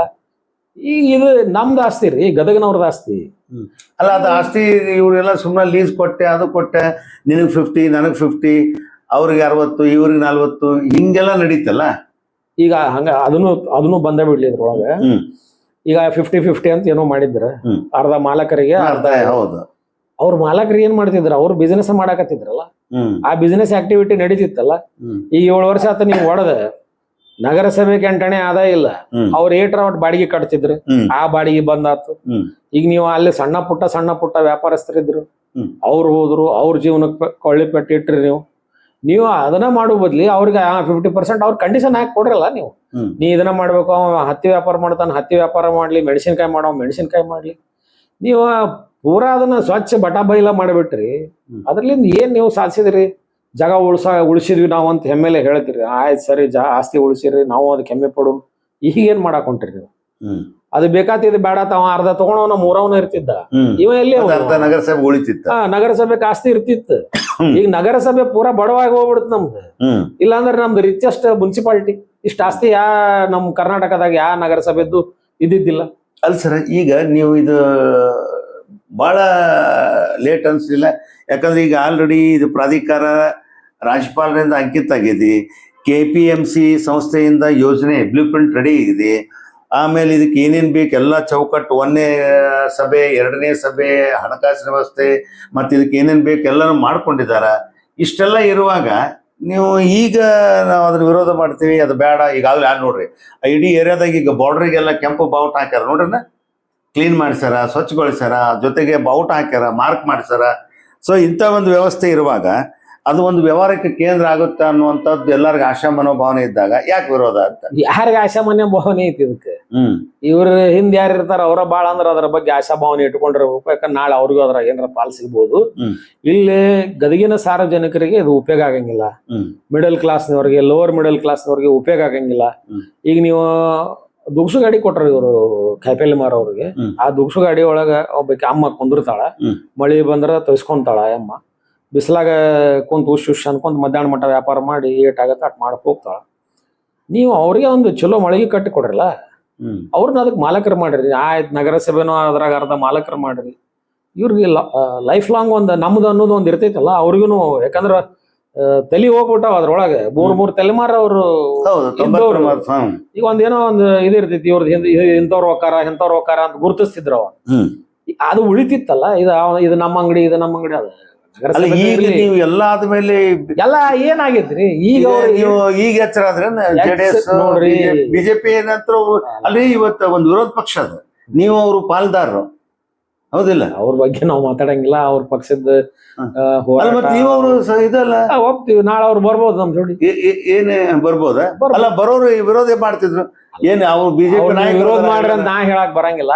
ಈಗ ಇದು ನಮ್ದು ಆಸ್ತಿ ರೀ, ಗದಗನವ್ರದ್ದು ಆಸ್ತಿ ಅಲ್ಲ. ಅದು ಆಸ್ತಿ ಇವರೆಲ್ಲ ಸುಮ್ಮನೆ ಲೀಸ್ ಕೊಟ್ಟೆ, ಅದು ಕೊಟ್ಟೆ, ನಿನಗೆ 50 ನನಗೆ 50, ಅವ್ರಿಗೆ 60 ಇವ್ರಿಗೆ 40 ಹಿಂಗೆಲ್ಲ ನಡೀತಲ್ಲ. ಈಗ ಹಂಗ ಅದನ್ನು ಬಂದ ಬಿಡ್ಲಿ ಇದ್ರೊಳಗೆ. ಈಗ 50-50 ಅಂತ ಏನೋ ಮಾಡಿದ್ರ, ಅರ್ಧ ಮಾಲಕರಿಗೆ ಅರ್ಧ. ಹೌದು, ಅವ್ರ ಮಾಲಕರಿಗೆ ಏನ್ ಮಾಡ್ತಿದ್ರ, ಅವ್ರು ಬಿಸಿನೆಸ್ ಮಾಡಾಕತ್ತಿದ್ರಲ್ಲ, ಆ ಬಿಸಿನೆಸ್ ಆಕ್ಟಿವಿಟಿ ನಡೀತಿತ್ತಲ್ಲ. ಈಗ 7 ವರ್ಷ ಆತ ನೀವು ಹೊಡೆದ ನಗರಸಭೆಗೆ ಅಂಟಣೆ ಆದಾಯ ಇಲ್ಲ. ಅವ್ರ ಏಟ್ರ ಒಟ್ಟು ಬಾಡಿಗೆ ಕಟ್ತಿದ್ರು, ಆ ಬಾಡಿಗೆ ಬಂದಾತು. ಈಗ ನೀವು ಅಲ್ಲಿ ಸಣ್ಣ ಪುಟ್ಟ ವ್ಯಾಪಾರಸ್ಥರಿದ್ರು, ಅವ್ರು ಹೋದ್ರು, ಅವ್ರ ಜೀವನಕ್ಕೆ ಕೊಳ್ಳಿ ಪೆಟ್ಟಿಟ್ರಿ. ನೀವು ಅದನ್ನ ಮಾಡೋ ಬದ್ಲಿ ಅವ್ರಿಗೆ 50% ಅವ್ರ ಕಂಡೀಷನ್ ಹಾಕಿ ಕೊಡ್ರಲ್ಲ. ನೀವು ನೀ ಇದನ್ನ ಮಾಡ್ಬೇಕು, ಅವ ಹತ್ತಿ ವ್ಯಾಪಾರ ಮಾಡ್ತಾನ, ಹತ್ತಿ ವ್ಯಾಪಾರ ಮಾಡ್ಲಿ, ಮೆಣಸಿನ್ಕಾಯಿ ಮಾಡೋ ಮೆಣಸಿನ್ಕಾಯಿ ಮಾಡ್ಲಿ. ನೀವು ಪೂರಾ ಅದನ್ನ ಸ್ವಚ್ಛ ಬಟಾ ಬೈಲ ಮಾಡಿಬಿಟ್ರಿ. ಅದ್ರಲಿಂದ ಏನ್ ನೀವು ಸಾಧಿಸಿದ್ರಿ? ಜಾಗ ಉಳಿಸಿದ್ವಿ ನಾವು ಅಂತ ಹೆಮ್ಮೆಲೆ ಹೇಳ್ತೀರಿ. ಆಯ್ತು ಸರಿ, ಆಸ್ತಿ ಉಳಿಸಿರಿ, ನಾವು ಅದಕ್ಕೆ ಹೆಮ್ಮೆ ಪಡು. ಈಗ ಏನ್ ಮಾಡಾಕ್ ಹೊಂಟ್ರಿ ನೀವು? ಅದು ಬೇಕಾತಿದ್ ಬೇಡ, ತಾವ ಅರ್ಧ ತಗೊಂಡವನ ಮೂರವನ ಇರ್ತಿದ್ದ. ಇವ ಎಲ್ಲಿ ನಗರಸಭೆ ಉಳಿತಿತ್ತ, ನಗರಸಭೆಗೆ ಆಸ್ತಿ ಇರ್ತಿತ್ತು. ಈಗ ನಗರಸಭೆ ಪೂರಾ ಬಡವಾಗಿ ಹೋಗ್ಬಿಡುತ್ತೆ ನಮ್ದು. ಇಲ್ಲಾಂದ್ರೆ ನಮ್ದು ರಿಚೆಸ್ಟ್ ಮುನ್ಸಿಪಾಲಿಟಿ ಇಷ್ಟ ಆಸ್ತಿ ನಮ್ ಕರ್ನಾಟಕದಾಗ ಯಾವ ನಗರಸಭೆದ್ದು ಇದ್ದಿದ್ದಿಲ್ಲ. ಅಲ್ಲ ಸರ್, ಈಗ ನೀವು ಇದು ಬಹಳ ಲೇಟ್ ಅನ್ಸಲಿಲ್ಲ? ಯಾಕಂದ್ರೆ ಈಗ ಆಲ್ರೆಡಿ ಇದು ಪ್ರಾಧಿಕಾರ ರಾಜ್ಯಪಾಲರಿಂದ ಅಂಕಿತ ಆಗಿದೆ. KPMC ಸಂಸ್ಥೆಯಿಂದ ಯೋಜನೆ ಬ್ಲೂ ಪ್ರಿಂಟ್ ರೆಡಿ ಇದೆ. ಆಮೇಲೆ ಇದಕ್ಕೆ ಏನೇನು ಬೇಕು ಎಲ್ಲ ಚೌಕಟ್ಟು, 1ನೇ ಸಭೆ, 2ನೇ ಸಭೆ, ಹಣಕಾಸಿನ ವ್ಯವಸ್ಥೆ, ಮತ್ತು ಇದಕ್ಕೆ ಏನೇನು ಬೇಕು ಎಲ್ಲನೂ ಮಾಡ್ಕೊಂಡಿದ್ದಾರೆ. ಇಷ್ಟೆಲ್ಲ ಇರುವಾಗ ನೀವು ಈಗ ನಾವು ಅದ್ರ ವಿರೋಧ ಮಾಡ್ತೀವಿ, ಅದು ಬೇಡ. ಈಗಾಗಲೇ ಯಾರು ನೋಡ್ರಿ, ಇಡೀ ಏರಿಯಾದಾಗ ಈಗ ಬಾರ್ಡ್ರಿಗೆಲ್ಲ ಕೆಂಪು ಬಾವುಟ ಹಾಕ್ಯಾರ ನೋಡ್ರಿ, ಕ್ಲೀನ್ ಮಾಡಿಸ್ಯಾರ, ಸ್ವಚ್ಛಗೊಳಿಸ್ಯಾರ, ಜೊತೆಗೆ ಬಾವುಟ ಹಾಕ್ಯಾರ, ಮಾರ್ಕ್ ಮಾಡಿಸ್ಯಾರ. ಸೊ ಇಂಥ ಒಂದು ವ್ಯವಸ್ಥೆ ಇರುವಾಗ ಅದು ಒಂದು ವ್ಯವಹಾರಕ್ಕೆ ಕೇಂದ್ರ ಆಗುತ್ತೆ ಅನ್ನುವಂಥದ್ದು ಎಲ್ಲರಿಗೂ ಆಶಾ ಮನೋಭಾವನೆ ಇದ್ದಾಗ ಯಾಕೆ ವಿರೋಧ ಅಂತ? ಯಾರಿಗೆ ಆಶಾ ಮನೋಭಾವನೆ ಐತಿ ಇದಕ್ಕೆ? ಇವ್ರ ಹಿಂದ್ ಯಾರು ಇರ್ತಾರ ಅವರ ಬಾಳ ಅಂದ್ರೆ ಅದ್ರ ಬಗ್ಗೆ ಆಶಾ ಭಾವನೆ ಇಟ್ಕೊಂಡಿರ್ಬೇಕು. ಯಾಕಂದ್ರೆ ನಾಳೆ ಅವ್ರಿಗೂ ಅದ್ರ ಏನಾರ ಪಾಲ್ ಸಿಗ್ಬೋದು. ಇಲ್ಲಿ ಗದಗಿನ ಸಾರ್ವಜನಿಕರಿಗೆ ಇದು ಉಪಯೋಗ ಆಗಂಗಿಲ್ಲ. ಮಿಡಲ್ ಕ್ಲಾಸ್ನವ್ರಿಗೆ, ಲೋವರ್ ಮಿಡಲ್ ಕ್ಲಾಸ್ನವ್ರಿಗೆ ಉಪಯೋಗ ಆಗಂಗಿಲ್ಲ. ಈಗ ನೀವು ದುಗ್ಸು ಗಾಡಿ ಕೊಟ್ರ ಇವರು ಕೈಪೆಲ್ಲಿ ಮಾರೋರಿಗೆ, ಆ ದುಗ್ಸು ಗಾಡಿ ಒಳಗ ಒಬ್ಬಕ್ಕೆ ಅಮ್ಮ ಕುಂದಿರ್ತಾಳ, ಮಳಿ ಬಂದ್ರ ತರಿಸ್ಕೊಂತಾಳ ಅಮ್ಮ, ಬಿಸಿಲಾಗ ಕುಂತ ಉಶ್ ಅನ್ಕೊಂತ ಮಧ್ಯಾಹ್ನ ಮಟ್ಟ ವ್ಯಾಪಾರ ಮಾಡಿ ಏಟಾಗತ್ತ ಅಟ್ ಮಾಡಕ್ ಹೋಗ್ತಾಳ. ನೀವು ಅವ್ರಿಗೆ ಒಂದು ಚಲೋ ಮಳಿಗೆ ಕಟ್ಟಿ ಕೊಡ್ರಲ್ಲ, ಅವ್ರನ್ನ ಅದಕ್ಕೆ ಮಾಲಕರು ಮಾಡ್ರಿ. ಆಯ್ತು, ನಗರಸಭೆನೂ ಅದ್ರಾಗ ಅರ್ಧ ಮಾಲಕರು ಮಾಡ್ರಿ. ಇವ್ರಿಗೆ ಲೈಫ್ ಲಾಂಗ್ ಒಂದು ನಮ್ದು ಅನ್ನೋದು ಒಂದು ಇರ್ತೈತಲ್ಲ ಅವ್ರಿಗೂ. ಯಾಕಂದ್ರ ತಲೆ ಹೋಗ್ಬಿಟ್ಟಾವ ಅದ್ರೊಳಗೆ 3 ತಲೆಮಾರ ಅವರು. ಈಗ ಒಂದೇನೋ ಒಂದು ಇದಿರ್ತೈತಿ, ಇವ್ರದ್ದು ಇಂಥವ್ರು ಹೋಕಾರ ಇಂಥವ್ರು ಹೋಕಾರ ಅಂತ ಗುರುತಿಸ್ತಿದ್ರು. ಅದು ಉಳಿತಿತ್ತಲ್ಲ, ಇದು ನಮ್ಮ ಅಂಗಡಿ, ಇದು ನಮ್ಮ ಅಂಗಡಿ. ಅದು ನೀವು ಎಲ್ಲ ಆದ್ಮೇಲೆ ಎಲ್ಲ ಏನಾಗೈತ್ರಿ ಈಗ ಈಗ ಎಚ್ಚರ ಆದ್ರೆ ನೋಡ್ರಿ. ಬಿಜೆಪಿ ಏನಂತ ಅಲ್ಲಿ ಇವತ್ತು ಒಂದು ವಿರೋಧ ಪಕ್ಷ ಅದು, ನೀವು ಅವರು ಪಾಲ್ದಾರರು, ಹೌದಿಲ್ಲ? ಅವ್ರ ಬಗ್ಗೆ ನಾವು ಮಾತಾಡಂಗಿಲ್ಲ. ಅವ್ರ ಪಕ್ಷದ ನೀವು ಇದಲ್ಲ ಹೋಗ್ತೀವಿ, ನಾಳೆ ಅವ್ರು ಬರ್ಬೋದು ನಮ್ ಜೋಡಿ. ಏನೇ ಬರ್ಬೋದ? ಅಲ್ಲ, ಬರೋರು ವಿರೋಧ ಮಾಡ್ತಿದ್ರು. ಏನ್ ಅವ್ರು ಬಿಜೆಪಿ ವಿರೋಧ ಮಾಡ್ರಿ ಅಂತ ನಾ ಹೇಳಕ್ ಬರಂಗಿಲ್ಲ.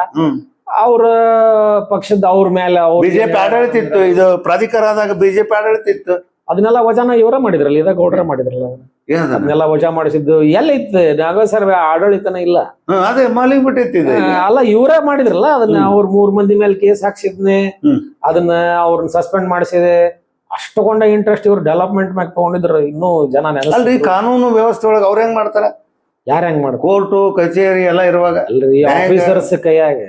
ಅವ್ರ ಪಕ್ಷದ ಅವ್ರ ಮೇಲೆ ಬಿಜೆಪಿ ಆಡಳಿತ ಇತ್ತು. ಇದು ಪ್ರಾಧಿಕಾರ ಆದಾಗ ಬಿಜೆಪಿ ಆಡಳಿತ ಇತ್ತು. ಅದನ್ನೆಲ್ಲ ವಜಾನ ಇವರ ಮಾಡಿದ್ರಲ್ಲ, ಇದಾಗ ಗೌಡ್ರ ಮಾಡಿದ್ರಲ್ಲ. ಅದನ್ನೆಲ್ಲ ವಜಾ ಮಾಡಿಸಿದ್ದು ಎಲ್ಲ ಇತ್ತು. ನಗರಸಭೆ ಆಡಳಿತನ ಇಲ್ಲ, ಅದೇ ಮಾಲಿಗೆ ಬಿಟ್ಟಿತ್ತು. ಅಲ್ಲ, ಇವರೇ ಮಾಡಿದ್ರಲ್ಲ ಅದನ್ನ. ಅವ್ರ 3 ಮಂದಿ ಮೇಲೆ ಕೇಸ್ ಹಾಕ್ಸಿದ್ನೆ, ಅದನ್ನ ಅವ್ರನ್ನ ಸಸ್ಪೆಂಡ್ ಮಾಡಿಸಿದೆ. ಅಷ್ಟಕೊಂಡ ಇಂಟ್ರೆಸ್ಟ್ ಇವ್ರು ಡೆವಲಪ್ಮೆಂಟ್ ಮ್ಯಾಗ ತಗೊಂಡಿದ್ರು. ಇನ್ನೂ ಜನ ಅಲ್ರಿ, ಕಾನೂನು ವ್ಯವಸ್ಥೆ ಒಳಗೆ ಅವ್ರ ಹೆಂಗ್ ಮಾಡ್ತಾರ? ಯಾರ ಹೆಂಗ್ ಮಾಡ್ತಾರೆ? ಕೋರ್ಟು ಕಚೇರಿ ಎಲ್ಲ ಇರುವಾಗ ಅಲ್ರಿ, ಆಫೀಸರ್ಸ್ ಕೈಯಾಗ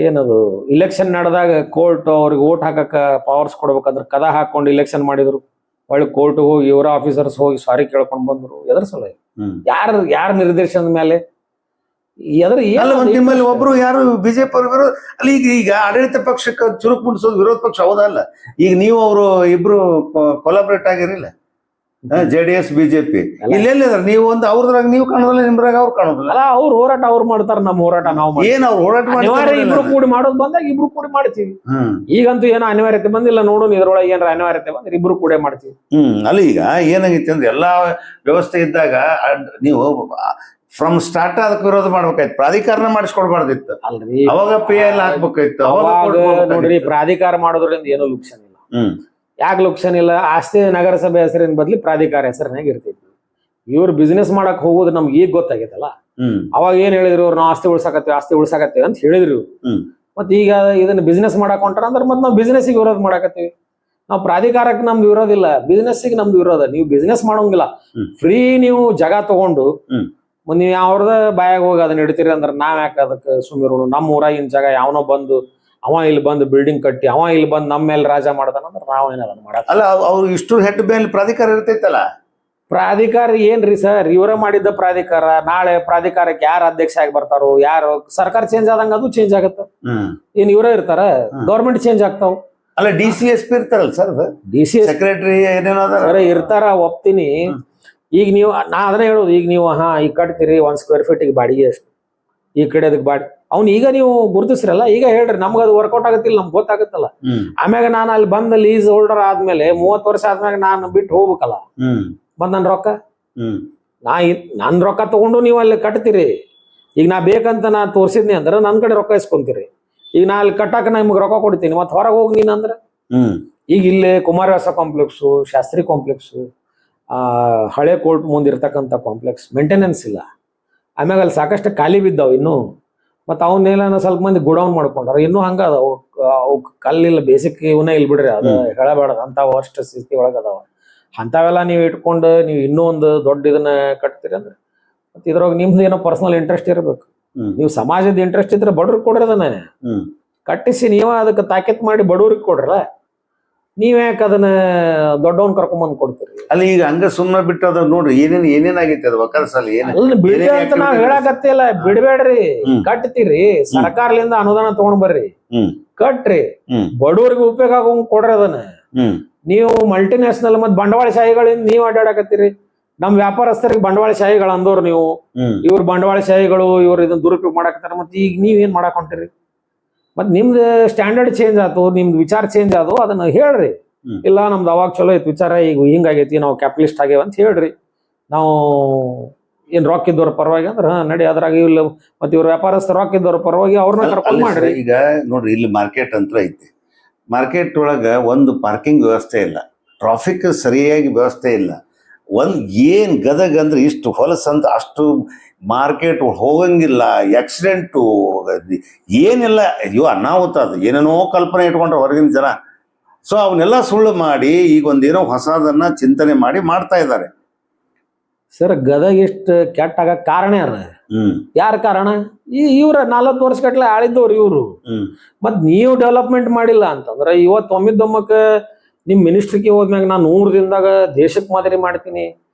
ಏನದು ಇಲೆಕ್ಷನ್ ನಡೆದಾಗ ಕೋರ್ಟ್ ಅವ್ರಿಗೆ ಓಟ್ ಹಾಕಕ್ಕ ಪವರ್ಸ್ ಕೊಡ್ಬೇಕಂದ್ರೆ ಕದ ಹಾಕೊಂಡು ಇಲೆಕ್ಷನ್ ಮಾಡಿದ್ರು. ಒಳ್ಳೆ ಕೋರ್ಟ್ ಹೋಗಿ ಇವರ ಆಫೀಸರ್ಸ್ ಹೋಗಿ ಸಾರಿ ಕೇಳ್ಕೊಂಡ್ ಬಂದ್ರು. ಎದ್ರ ಸಲ ಯಾರ ನಿರ್ದೇಶನದ ಮೇಲೆ? ನಿಮ್ಮಲ್ಲಿ ಒಬ್ರು ಯಾರು ಬಿಜೆಪಿ ಅವ್ರ ವಿರೋಧ ಅಲ್ಲಿ? ಈಗ ಆಡಳಿತ ಪಕ್ಷಕ್ಕೆ ಚುರುಕು ಮುಟ್ಟಿಸೋದು ವಿರೋಧ ಪಕ್ಷ ಹೌದಲ್ಲ? ಈಗ ನೀವು ಅವರು ಇಬ್ರು ಕೊಲಾಬ್ರೇಟ್ ಆಗಿರಿಲ್ಲ? JDS BJP ಇಲ್ಲೆಲ್ಲಿದಾರೆ? ನೀವು ಒಂದು ಅವ್ರದ್ರಾಗ ನೀವು ಕಾಣೋದಿಲ್ಲ, ನಿಮ್ದ್ರಾಗ ಅವ್ರು ಕಾಣೋದಿಲ್ಲ. ಅಲ್ಲ ಅವ್ರ ಹೋರಾಟ ಅವ್ರು ಮಾಡ್ತಾರ, ನಮ್ಮ ಹೋರಾಟ ನಾವು ಮಾಡ್ತೀವಿ. ಏನ್ ಅವ್ರು ಹೋರಾಟ ಅನಿವಾರ್ಯ ಇಬ್ರು ಕೂಡಿ ಮಾಡೋದು ಬಂದಾಗ ಇಬ್ರು ಕೂಡಿ ಮಾಡ್ತೀವಿ. ಈಗಂತೂ ಏನೋ ಅನಿವಾರ್ಯತೆ ಬಂದಿಲ್ಲ, ನೋಡೋಣ ಇದ್ರೊಳಗೆ ಏನಾರ ಅನಿವಾರ್ಯತೆ ಬಂದ್ರೆ ಇಬ್ರು ಕೂಡೇ ಮಾಡ್ತೀವಿ. ಅಲ್ಲ ಈಗ ಏನಾಗೈತಿ ಅಂದ್ರೆ ಎಲ್ಲಾ ವ್ಯವಸ್ಥೆ ಇದ್ದಾಗ ನೀವು ಫ್ರಮ್ ಸ್ಟಾರ್ಟ್ ಅದಕ್ಕೆ ವಿರೋಧ ಮಾಡ್ಬೇಕಾಯ್ತು, ಪ್ರಾಧಿಕಾರನ ಮಾಡಿಸ್ಕೊಡ್ಬಾರ್ದಿತ್ತು. ಅಲ್ರಿ ಅವಾಗ PL ಹಾಕ್ಬೇಕಾಯ್ತು. ಅವಾಗ ನೋಡ್ರಿ ಪ್ರಾಧಿಕಾರ ಮಾಡೋದ್ರಿಂದ ಏನೋ ಲುಕ್ಷನ್ ಇಲ್ಲ. ಯಾಕೆ ಲುಕ್ಷನ್ ಇಲ್ಲ? ಆಸ್ತಿ ನಗರಸಭೆ ಹೆಸರಿನ ಬದ್ಲಿ ಪ್ರಾಧಿಕಾರ ಹೆಸರಿನಾಗ ಇರ್ತೈತಿ. ಇವ್ರು ಬಿಸ್ನೆಸ್ ಮಾಡಕ್ ಹೋಗೋದು ನಮ್ಗೆ ಈಗ ಗೊತ್ತಾಗೈತಲ್ಲ. ಅವಾಗ ಏನ್ ಹೇಳಿದ್ರು, ಅವ್ರು ನಾವು ಆಸ್ತಿ ಉಳ್ಸಾಕತ್ತೇವೆ ಅಂತ ಹೇಳಿದ್ರು. ಮತ್ ಈಗ ಇದನ್ನ ಬಿಸ್ನೆಸ್ ಮಾಡಕ್ ಹೊಂಟಾರ ಅಂದ್ರೆ ಮತ್ತೆ ನಾವು ಬಿಸ್ನೆಸ್ಸಿಗೆ ವಿರೋಧ ಮಾಡಕತ್ತೀವಿ. ನಾವು ಪ್ರಾಧಿಕಾರಕ್ಕೆ ನಮ್ದು ವಿರೋಧ ಇಲ್ಲ, ಬಿಸ್ನೆಸ್ಸಿಗೆ ನಮ್ದು ವಿರೋಧ. ನೀವು ಬಿಸ್ನೆಸ್ ಮಾಡೋಂಗಿಲ್ಲ, ಫ್ರೀ ನೀವು ಜಾಗ ತಗೊಂಡು ನೀವು ಯಾವ್ರದ ಬಾಯಾಗ ಹೋಗಿ ಅದನ್ನ ಇಡ್ತೀರಿ ಅಂದ್ರೆ ನಾವ್ ಯಾಕೆ ಅದಕ್ಕೆ ಸುಮ್ಮಿರೋಣ? ನಮ್ಮ ಊರಾಗಿನ ಜಾಗ ಯಾವನೋ ಬಂದು ಅವ ಇಲ್ಲಿ ಬಂದು ಬಿಲ್ಡಿಂಗ್ ಕಟ್ಟಿ ಅವ ಇಲ್ಲಿ ಬಂದು ನಮ್ಮ ಮೇಲೆ ರಾಜ ಮಾಡ್ತಾನಂದ್ರೆ ನಾವೇನ ಅದನ್ನ ಮಾಡಕ್ ಅಲ್ಲ. ಅವ್ರು ಇಷ್ಟು ಹೆಡ್ ಮೇಲೆ ಪ್ರಾಧಿಕಾರ ಇರ್ತೈತಲ್ಲ. ಪ್ರಾಧಿಕಾರ ಏನ್ರಿ ಸರ್? ಇವರ ಮಾಡಿದ್ದ ಪ್ರಾಧಿಕಾರ. ನಾಳೆ ಪ್ರಾಧಿಕಾರಕ್ಕೆ ಯಾರು ಅಧ್ಯಕ್ಷ ಆಗಿ ಬರ್ತಾರೋ, ಯಾರು ಸರ್ಕಾರ ಚೇಂಜ್ ಆದಂಗ ಅದು ಚೇಂಜ್ ಆಗತ್ತ. ಏನ್ ಇವರೇ ಇರ್ತಾರ? ಗೌರ್ಮೆಂಟ್ ಚೇಂಜ್ ಆಗ್ತಾವ. ಅಲ್ಲ DCSP ಇರ್ತಾರಲ್ಲ ಸರ್, DC ಸೆಕ್ರೆಟರಿ ಏನೇನೋ ಇರ್ತಾರ, ಒಪ್ತೀನಿ. ಈಗ ನೀವು ನಾ ಅದನ್ನ ಹೇಳೋದು, ಈಗ ನೀವು ಈಗ ಕಟ್ತೀರಿ 1 ಸ್ಕ್ವೇರ್ ಫೀಟಿಗೆ ಬಾಡಿಗೆ ಎಷ್ಟು, ಈ ಕಡೆ ಅದಕ್ಕೆ ಅವ್ನು ಈಗ ನೀವು ಗುರುತಿಸ್ರಲ್ಲ, ಈಗ ಹೇಳ್ರಿ ನಮ್ಗೆ ಅದು ವರ್ಕೌಟ್ ಆಗತ್ತಿಲ್ಲ, ನಮ್ಗೆ ಗೊತ್ತಾಗತ್ತಲ್ಲ. ಆಮ್ಯಾಗ ನಾನು ಅಲ್ಲಿ ಬಂದ ಲೀಸ್ ಹೋಲ್ಡರ್ ಆದ್ಮೇಲೆ 30 ವರ್ಷ ಆದ್ಮ್ಯಾಗ ನಾನು ಬಿಟ್ಟು ಹೋಗ್ಬೇಕಲ್ಲ. ಮತ್ ನನ್ ರೊಕ್ಕ ನನ್ ರೊಕ್ಕ ತಗೊಂಡು ನೀವು ಅಲ್ಲಿ ಕಟ್ತೀರಿ. ಈಗ ನಾ ಬೇಕಂತ ನಾ ತೋರ್ಸಿದ್ನಿ ಅಂದ್ರೆ ನನ್ ಕಡೆ ರೊಕ್ಕ ಇಸ್ಕೊಂತೀರಿ. ಈಗ ನಾ ಅಲ್ಲಿ ಕಟ್ಟಾಕ ನಿಮ್ಗೆ ರೊಕ್ಕ ಕೊಡ್ತೀನಿ, ಮತ್ ಹೊರಗೆ ಹೋಗಿ ನೀನ್ ಅಂದ್ರೆ. ಈಗ ಇಲ್ಲಿ ಕುಮಾರವ್ಯಾಸ ಕಾಂಪ್ಲೆಕ್ಸು, ಶಾಸ್ತ್ರಿ ಕಾಂಪ್ಲೆಕ್ಸು, ಹಳೆ ಕೋರ್ಟ್ ಮುಂದಿರ್ತಕ್ಕಂಥ ಕಾಂಪ್ಲೆಕ್ಸ್ ಮೇಂಟೆನೆನ್ಸ್ ಇಲ್ಲ. ಆಮ್ಯಾಗ ಅಲ್ಲಿ ಸಾಕಷ್ಟು ಖಾಲಿ ಬಿದ್ದಾವ ಇನ್ನು. ಮತ್ತು ಅವನ್ನೆಲ್ಲ ಸ್ವಲ್ಪ ಮಂದಿ ಗುಡೌನ್ ಮಾಡ್ಕೊಂಡಾರ. ಇನ್ನೂ ಹಂಗ ಅದಾವ, ಅವು ಕಲ್ಲಿಲ್ಲ, ಬೇಸಿಕ್ ಇವನ್ನ ಇಲ್ಲಿ ಬಿಡ್ರಿ, ಅದು ಹೇಳಬೇಡದು ಅಂತ ಅಷ್ಟು ಸ್ಥಿತಿ ಒಳಗದಾವ. ಅಂಥವೆಲ್ಲ ನೀವು ಇಟ್ಕೊಂಡು ನೀವು ಇನ್ನೂ ಒಂದು ದೊಡ್ಡ ಇದನ್ನ ಕಟ್ತೀರಿ ಅಂದ್ರೆ ಮತ್ತೆ ಇದ್ರೊಳಗೆ ನಿಮ್ದು ಏನೋ ಪರ್ಸನಲ್ ಇಂಟ್ರೆಸ್ಟ್ ಇರಬೇಕು. ನೀವು ಸಮಾಜದ ಇಂಟ್ರೆಸ್ಟ್ ಇದ್ರೆ ಬಡವ್ರಿಗೆ ಕೊಡ್ರಿ, ಅದನ್ನ ಕಟ್ಟಿಸಿ ನೀವ ಅದಕ್ಕೆ ತಾಕೀತ್ ಮಾಡಿ ಬಡವ್ರಿಗೆ ಕೊಡ್ರಲ್ಲ. ನೀವ್ ಯಾಕೆ ಅದನ್ನ ದೊಡ್ಡವನ್ ಕರ್ಕೊಂಬಂದ್ ಕೊಡ್ತೀರಿ? ಅಲ್ಲಿ ಈಗ ಹಂಗ ಸುಮ್ಮನೆ ಬಿಟ್ಟು ಅದ ನೋಡ್ರಿ ಏನೇನಾಗೈತಿ ಅದು ವಕರ್ಸಲ್ಲಿ ಬಿಡ್ರಿ ಅಂತ ನಾವ್ ಹೇಳಕತ್ತಿಲ್ಲ. ಬಿಡ್ಬೇಡ್ರಿ, ಕಟ್ತೀರಿ. ಸರ್ಕಾರದಿಂದ ಅನುದಾನ ತಗೊಂಡ್ ಬರ್ರಿ, ಕಟ್ರಿ, ಬಡವ್ರಿಗೆ ಉಪಯೋಗ ಆಗೋಂಗ್ ಕೊಡ್ರಿ ಅದನ್ನ. ನೀವು ಮಲ್ಟಿನ್ಯಾಷನಲ್ ಮತ್ ಬಂಡವಾಳಶಾಹಿಗಳಿಂದ ನೀವ್ ಅಡ್ಡಾಡಕತ್ತೀರಿ. ನಮ್ ವ್ಯಾಪಾರಸ್ಥರಿಗೆ ಬಂಡವಾಳಶಾಹಿಗಳು ಅಂದವ್ರು ನೀವು. ಇವ್ರು ಬಂಡವಾಳಶಾಹಿಗಳು, ಇವ್ರು ಇದನ್ನ ದುರುಪಯೋಗ ಮಾಡಕತ್ತಾರ. ಮತ್ತೆ ಈಗ ನೀವ್ ಏನ್ ಮಾಡಕ್ ಹೊಂಟಿರಿ? ಮತ್ ನಿಮ್ದು ಸ್ಟ್ಯಾಂಡರ್ಡ್ ಚೇಂಜ್ ಆಯ್ತು, ನಿಮ್ದು ವಿಚಾರ ಚೇಂಜ್ ಆದವು, ಅದನ್ನ ಹೇಳ್ರಿ. ಇಲ್ಲ ನಮ್ದು ಅವಾಗ ಚಲೋ ಐತಿ ವಿಚಾರ, ಈಗ ಹಿಂಗಾಗೈತಿ, ನಾವು ಕ್ಯಾಪಿಟಲಿಸ್ಟ್ ಆಗೇವ ಅಂತ ಹೇಳ್ರಿ. ನಾವು ಏನ್ ರೊಕ್ಕ ಇದ್ದವ್ರ ಪರವಾಗಿ ಅಂದ್ರೆ ನಡಿ, ಅದ್ರಾಗ ಇಲ್ಲ ಮತ್ತೆ ಇವ್ರ ವ್ಯಾಪಾರಸ್ಥರ ರೊಕ್ಕ ಇದ್ದವ್ರ ಪರವಾಗಿ ಅವ್ರನ್ನ ಕರ್ಕೊಂಡು ಮಾಡ್ರಿ. ಈಗ ನೋಡ್ರಿ, ಇಲ್ಲಿ ಮಾರ್ಕೆಟ್ ಅಂತ ಐತಿ. ಮಾರ್ಕೆಟ್ ಒಳಗ ಒಂದು ಪಾರ್ಕಿಂಗ್ ವ್ಯವಸ್ಥೆ ಇಲ್ಲ, ಟ್ರಾಫಿಕ್ ಸರಿಯಾಗಿ ವ್ಯವಸ್ಥೆ ಇಲ್ಲ. ಏನ್ ಗದಗ ಅಂದ್ರೆ ಇಷ್ಟು ಹೊಲಸಂತ, ಅಷ್ಟು ಮಾರ್ಕೆಟ್ ಹೋಗಂಗಿಲ್ಲ, ಆಕ್ಸಿಡೆಂಟು ಏನಿಲ್ಲ. ಅಯ್ಯೋ ಅನಾಹುತ, ಅದು ಏನೇನೋ ಕಲ್ಪನೆ ಇಟ್ಕೊಂಡ್ರೆ ಹೊರಗಿನ ಜನ. ಸೊ ಅವನ್ನೆಲ್ಲ ಸುಳ್ಳು ಮಾಡಿ ಈಗ ಒಂದೇನೋ ಹೊಸದನ್ನ ಚಿಂತನೆ ಮಾಡಿ ಮಾಡ್ತಾ ಇದ್ದಾರೆ. ಸರ್ ಗದಗ ಎಷ್ಟು ಕೆಟ್ಟ ಆಗಕ್ ಕಾರಣ ಯಾರ ಕಾರಣ? ಇವ್ರ 40 ವರ್ಷ ಗಟ್ಲೆ ಆಳಿದ್ದವ್ರು ಇವ್ರು. ಮತ್ ನೀವು ಡೆವಲಪ್ಮೆಂಟ್ ಮಾಡಿಲ್ಲ ಅಂತಂದ್ರೆ ಇವತ್ತು ಒಮ್ಮಿದ್ದೊಮ್ಮಕ್ಕ ನಿಮ್ ಮಿನಿಸ್ಟ್ರಿಗೆ ಹೋದ್ಮ್ಯಾಗ ನಾನು 100 ದಿನದಾಗ ದೇಶಕ್ಕೆ ಮಾದರಿ ಮಾಡ್ತೀನಿ,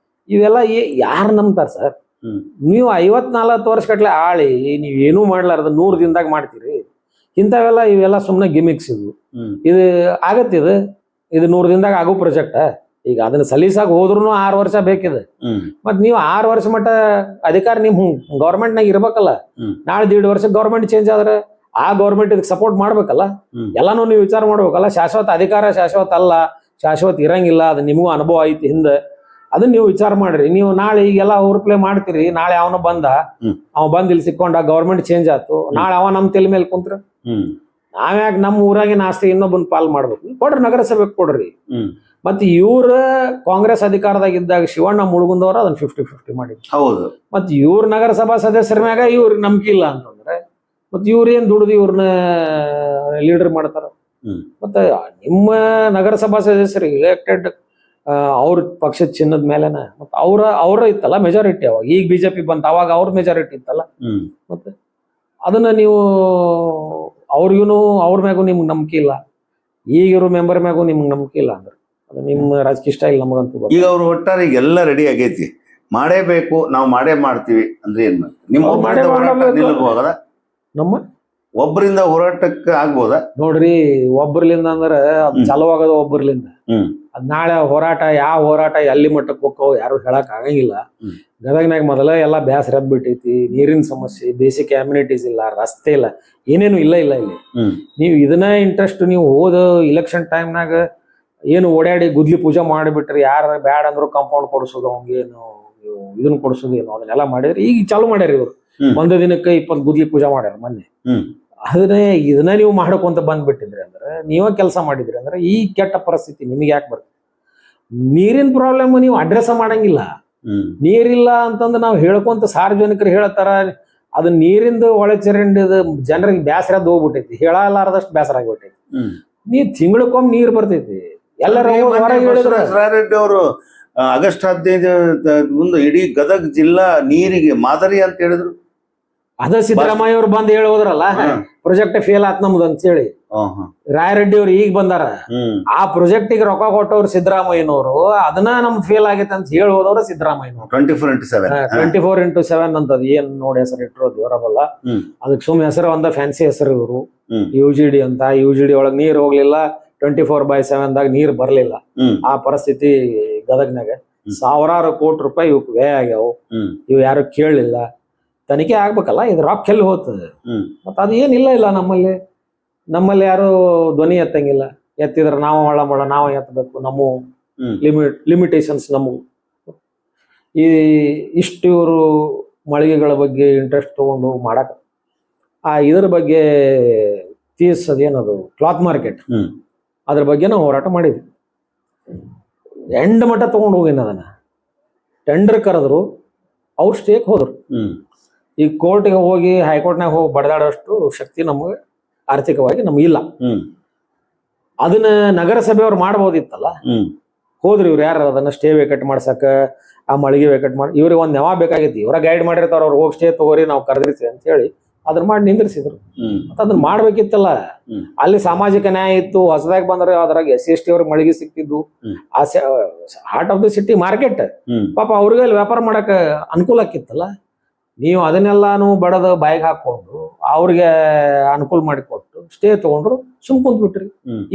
ಇವೆಲ್ಲ ಯಾರು ನಂಬ್ತಾರ ಸರ್? ನೀವು 50-40 ವರ್ಷ ಗಟ್ಲೆ ಆಳಿ ನೀವ್ ಏನೂ ಮಾಡ್ಲಾರ್ದ 100 ದಿನದಾಗ ಮಾಡ್ತೀರಿ. ಇವೆಲ್ಲ ಸುಮ್ಮನೆ ಗಿಮಿಕ್ಸ್. ಇದು ಆಗತ್ತಿದು 100 ದಿನದಾಗ ಆಗೋ ಪ್ರಾಜೆಕ್ಟ್. ಈಗ ಅದನ್ನ ಸಲೀಸಾಗಿ ಹೋದ್ರು 6 ವರ್ಷ ಬೇಕಿದೆ. ಮತ್ ನೀವು 6 ವರ್ಷ ಮಟ್ಟ ಅಧಿಕಾರ ನಿಮ್ ಗೌರ್ಮೆಂಟ್ ನಾಗ ಇರ್ಬೇಕಲ್ಲ. ನಾಳೆ 1.5 ವರ್ಷ ಗೌರ್ಮೆಂಟ್ ಚೇಂಜ್ ಆದ್ರೆ ಆ ಗೌರ್ಮೆಂಟ್ ಇದಕ್ಕೆ ಸಪೋರ್ಟ್ ಮಾಡ್ಬೇಕಲ್ಲ. ಎಲ್ಲಾನು ನೀವು ವಿಚಾರ ಮಾಡ್ಬೇಕಲ್ಲ. ಶಾಶ್ವತ ಅಧಿಕಾರ ಶಾಶ್ವತ ಅಲ್ಲ, ಶಾಶ್ವತ ಇರಂಗಿಲ್ಲ. ಅದು ನಿಮಗೂ ಅನುಭವ ಐತಿ ಹಿಂದೆ, ಅದನ್ನ ನೀವು ವಿಚಾರ ಮಾಡ್ರಿ. ನೀವು ನಾಳೆ ಈಗೆಲ್ಲ ಓವರ್ ಪ್ಲೇ ಮಾಡ್ತೀರಿ. ನಾಳೆ ಅವನು ಬಂದ್ ಇಲ್ಲಿ ಸಿಕ್ಕೊಂಡ, ಗೌರ್ಮೆಂಟ್ ಚೇಂಜ್ ಆಯ್ತು, ನಾಳೆ ಅವ ನಮ್ ತಲೆ ಮೇಲೆ ಕುಂತ್ರ ನಾವ್ಯಾಕೆ ನಮ್ಮ ಊರಾಗಿನ ಆಸ್ತಿ ಇನ್ನೊಬ್ಬನ್ ಪಾಲ್ ಮಾಡ್ಬೇಕು? ಕೊಡ್ರಿ, ನಗರಸಭೆಗೆ ಕೊಡ್ರಿ. ಮತ್ ಇವ್ರ ಕಾಂಗ್ರೆಸ್ ಅಧಿಕಾರದಾಗಿದ್ದಾಗ ಶಿವಣ್ಣ ಮುಳುಗುಂದವ್ರ ಅದನ್ನ 50-50 ಮಾಡಿ. ಹೌದು. ಮತ್ ಇವ್ರ ನಗರಸಭಾ ಸದಸ್ಯರ ಮ್ಯಾಗ ಇವ್ರಿಗೆ ನಂಬಿಕೆ ಇಲ್ಲ ಅಂತಂದ್ರೆ ಮತ್ ಇವ್ರೇನ್ ದುಡ್ದು ಇವ್ರನ್ನ ಲೀಡರ್ ಮಾಡ್ತಾರ? ಮತ್ತೆ ನಿಮ್ಮ ನಗರಸಭಾ ಸದಸ್ಯರಿಗೆ ಎಲೆಕ್ಟೆಡ್ ಅವ್ರ ಪಕ್ಷದ ಚಿನ್ನದ ಮೇಲೆನ ಮತ್ ಅವ್ರ ಇತ್ತಲ್ಲ ಮೆಜಾರಿಟಿ. ಅವಾಗ ಈಗ ಬಿಜೆಪಿ ಬಂತ, ಅವಾಗ ಅವ್ರ ಮೆಜಾರಿಟಿ ಇತ್ತಲ್ಲ. ಮತ್ತೆ ಅದನ್ನ ನೀವು ಅವ್ರ ಮ್ಯಾಗೂ ನಿಮ್ಗೆ ನಂಬಿಕೆ ಇಲ್ಲ, ಈಗಿರೋ ಮೆಂಬರ್ ಮ್ಯಾಗೂ ನಿಮ್ಗೆ ನಂಬಿಕೆ ಇಲ್ಲ ಅಂದ್ರೆ ಅದು ನಿಮ್ಮ ರಾಜಕೀಯ ಇಷ್ಟ ಇಲ್ಲ ನಮಗಂತೂ. ಈಗ ಅವ್ರು ಒಟ್ಟಾರೆ ಈಗ ಎಲ್ಲ ರೆಡಿ ಆಗೈತಿ, ಮಾಡೇಬೇಕು, ನಾವು ಮಾಡ್ತೀವಿ ಅಂದ್ರೆ ಏನ್ ನಿಮ್ಮ ನಮ್ಮ ಒಬ್ಬರಿಂದ ಹೋರಾಟಕ್ಕೆ ಆಗ್ಬೋದ? ನೋಡ್ರಿ, ಒಬ್ಬರ್ಲಿಂದ ಅಂದ್ರೆ ಅದು ಚಾಲುವಾಗದ ಒಬ್ಬರ್ಲಿಂದ. ಅದ್ ನಾಳೆ ಹೋರಾಟ ಯಾವ ಹೋರಾಟ ಎಲ್ಲಿ ಮಟ್ಟಕ್ಕೆ ಹೋಗ್ತಾವ ಯಾರು ಹೇಳಕ್ ಆಗಂಗಿಲ್ಲ. ಗದಗ್ನಾಗ ಮೊದಲ ಎಲ್ಲ ಬ್ಯಾಸರ ಬಿಟ್ಟೈತಿ, ನೀರಿನ ಸಮಸ್ಯೆ, ಬೇಸಿಕ್ ಅಮ್ಯುನಿಟೀಸ್ ಇಲ್ಲ, ರಸ್ತೆ ಇಲ್ಲ, ಏನೇನು ಇಲ್ಲ ಇಲ್ಲಿ. ನೀವು ಇದನ್ನ ಇಂಟ್ರೆಸ್ಟ್ ನೀವು ಹೋದ ಇಲೆಕ್ಷನ್ ಟೈಮ್ನಾಗ ಏನು ಓಡಾಡಿ ಗುದ್ಲಿ ಪೂಜೆ ಮಾಡಿಬಿಟ್ರಿ, ಯಾರ ಬ್ಯಾಡ ಅಂದ್ರು ಕಾಂಪೌಂಡ್ ಕೊಡಿಸೋದು, ಅವಂಗೇನು ಇದನ್ನ ಕೊಡಿಸೋದು ಏನು ಅದನ್ನೆಲ್ಲ ಮಾಡಿದ್ರಿ. ಈಗ ಚಾಲು ಮಾಡ್ಯಾರ ಇವ್ರು, ಒಂದು ದಿನಕ್ಕೆ 20 ಗುದ್ಲಿ ಪೂಜೆ ಮಾಡ್ಯಾರ ಮೊನ್ನೆ. ಇದನ್ನ ನೀವು ಮಾಡ್ಕೊಂತ ಬಂದ್ಬಿಟ್ಟಿದ್ರಿ ಅಂದ್ರೆ, ನೀವೇ ಕೆಲಸ ಮಾಡಿದ್ರಿ ಅಂದ್ರೆ ಈ ಕೆಟ್ಟ ಪರಿಸ್ಥಿತಿ ನಿಮಗೆ ಯಾಕೆ ಬರ್ತದೆ? ನೀರಿನ ಪ್ರಾಬ್ಲಮ್ ನೀವು ಅಡ್ರೆಸ್ ಮಾಡಂಗಿಲ್ಲ. ನೀರಿಲ್ಲ ಅಂತಂದ್ರೆ ನಾವು ಹೇಳ್ಕೊಂತ ಸಾರ್ವಜನಿಕರು ಹೇಳ್ತಾರ, ಅದು ನೀರಿಂದು ಒಳಚರಂಡಿದ ಜನರಿಗೆ ಬೇಸರದ್ದು ಹೋಗ್ಬಿಟ್ಟೈತಿ, ಹೇಳಲಾರದಷ್ಟು ಬೇಸರ ಆಗ್ಬಿಟ್ಟೈತಿ. ನೀರ್ ತಿಂಗಳಕ್ಕೊಮ್ಮೆ ನೀರ್ ಬರ್ತೈತಿ. ಎಲ್ಲರೂ ರೆಡ್ಡಿ ಅವರು ಆಗಸ್ಟ್ 15 ಮುಂದೆ ಇಡೀ ಗದಗ ಜಿಲ್ಲಾ ನೀರಿಗೆ ಮಾದರಿ ಅಂತ ಹೇಳಿದ್ರು. ಅದ ಸಿದ್ದರಾಮಯ್ಯ ಅವ್ರು ಬಂದ್ ಹೇಳಿ ಹೋದ್ರಲ್ಲ, ಪ್ರಾಜೆಕ್ಟ್ ಫೇಲ್ ಆತ್ ನಮ್ದು ಅಂತ ಹೇಳಿ. ರಾಯರೆಡ್ಡಿ ಅವ್ರು ಈಗ ಬಂದಾರ, ಆ ಪ್ರಾಜೆಕ್ಟ್ ಗೆ ರೊಕ್ಕ ಕೊಟ್ಟವ್ರು ಸಿದ್ದರಾಮಯ್ಯನವರು, ಅದನ್ನ ನಮ್ದು ಫೇಲ್ ಆಗೈತೆ ಅಂತ ಹೇಳಿ ಹೋದವ್ರು ಸಿದ್ದರಾಮಯ್ಯನವರು. 24x7 ಅಂತದ್ ಏನ್ ನೋಡಿ ಹೆಸರು ಇಟ್ಟರು ದೇವರಬಲ್ಲ. ಅದಕ್ಕೆ ಸುಮ್ಮನೆ ಹೆಸರು ಒಂದ ಫ್ಯಾನ್ಸಿ ಹೆಸರು ಇವರು, UGD ಅಂತ. UGD ಒಳಗ್ ನೀರ್ ಹೋಗ್ಲಿಲ್ಲ, 24/7 ನೀರ್ ಬರ್ಲಿಲ್ಲ. ಆ ಪರಿಸ್ಥಿತಿ ಗದಗ್ನಾಗ ಸಾವಿರಾರು ಕೋಟಿ ರೂಪಾಯಿ ಇವಕ್ ವ್ಯಯ ಆಗ್ಯಾವ. ಇವ್ ಯಾರು ಕೇಳಲಿಲ್ಲ, ತನಿಖೆ ಆಗ್ಬೇಕಲ್ಲ, ಇದು ರೊಕ್ಕ ಎಲ್ಲಿ ಹೋಗ್ತದೆ? ಮತ್ತ ಅದು ಏನಿಲ್ಲ ನಮ್ಮಲ್ಲಿ ಯಾರು ಧ್ವನಿ ಎತ್ತಂಗಿಲ್ಲ. ಎತ್ತಿದ್ರೆ ನಾವು ಒಳ ನಾವು ಎತ್ತಬೇಕು, ನಮ್ಮ ಲಿಮಿಟೇಷನ್ಸ್ ನಮಗೂ. ಇಷ್ಟು ಇವರು ಮಳಿಗೆಗಳ ಬಗ್ಗೆ ಇಂಟ್ರೆಸ್ಟ್ ತಗೊಂಡು ಮಾಡಕ್, ಇದ್ರ ಬಗ್ಗೆ ಅದೇನದು ಕ್ಲಾತ್ ಮಾರ್ಕೆಟ್, ಅದ್ರ ಬಗ್ಗೆ ನಾವು ಹೋರಾಟ ಮಾಡಿದ್ವಿ. ಎಂಡ್ ಮಟ್ಟ ತಗೊಂಡು ಹೋಗಿನ ಅದನ್ನ ಟೆಂಡರ್ ಕರೆದ್ರು, ಅವ್ರು ಸ್ಟೇಕ್ ಹೋದ್ರು. ಈಗ ಕೋರ್ಟ್ಗೆ ಹೋಗಿ ಹೈಕೋರ್ಟ್ನಾಗ ಹೋಗಿ ಬಡದಾಡೋಷ್ಟು ಶಕ್ತಿ ನಮಗೆ ಆರ್ಥಿಕವಾಗಿ ನಮ್ಗೆ ಇಲ್ಲ. ಅದನ್ನ ನಗರಸಭೆಯವ್ರು ಮಾಡ್ಬೋದಿತ್ತಲ್ಲ, ಹೋದ್ರಿ ಇವ್ರು ಯಾರು ಅದನ್ನ ಸ್ಟೇ ವೇಕೆಟ್ ಮಾಡ್ಸಕ, ಆ ಮಳಿಗೆ ವೇಕೆಟ್ ಮಾಡಿ, ಇವ್ರಿಗೆ ಒಂದ್ ನೆವ ಬೇಕಾಗಿತ್ತು. ಇವರ ಗೈಡ್ ಮಾಡಿರ್ತಾರ, ಅವ್ರು ಹೋಗಿ ಸ್ಟೇ ತಗೋರಿ ನಾವು ಕರೆದಿರ್ತೀವಿ ಅಂತ ಹೇಳಿ ಅದನ್ನ ಮಾಡಿ ನಿಂದ್ರಿಸಿದ್ರು. ಮತ್ತ ಅದನ್ನ ಮಾಡ್ಬೇಕಿತ್ತಲ್ಲ. ಅಲ್ಲಿ ಸಾಮಾಜಿಕ ನ್ಯಾಯ ಇತ್ತು, ಹೊಸದಾಗಿ ಬಂದ್ರೆ ಅದ್ರಾಗ SC/ST ಅವ್ರಿಗೆ ಮಳಿಗೆ ಸಿಕ್ತಿದ್ದು. ಆ heart of the city market, ಪಾಪ ಅವ್ರಿಗೆ ಅಲ್ಲಿ ವ್ಯಾಪಾರ ಮಾಡಕ್ ಅನುಕೂಲ ಆಕಿತ್ತಲ್ಲ. ನೀವು ಅದನ್ನೆಲ್ಲಾನು ಬಡದ ಬಾಯಿಗೆ ಹಾಕೊಂಡು ಅವ್ರಿಗೆ ಅನುಕೂಲ ಮಾಡಿಕೊಟ್ಟು ಸ್ಟೇ ತಗೊಂಡ್ರು, ಸುಮ್ ಕುಂತ್ ಬಿಟ್ರಿ.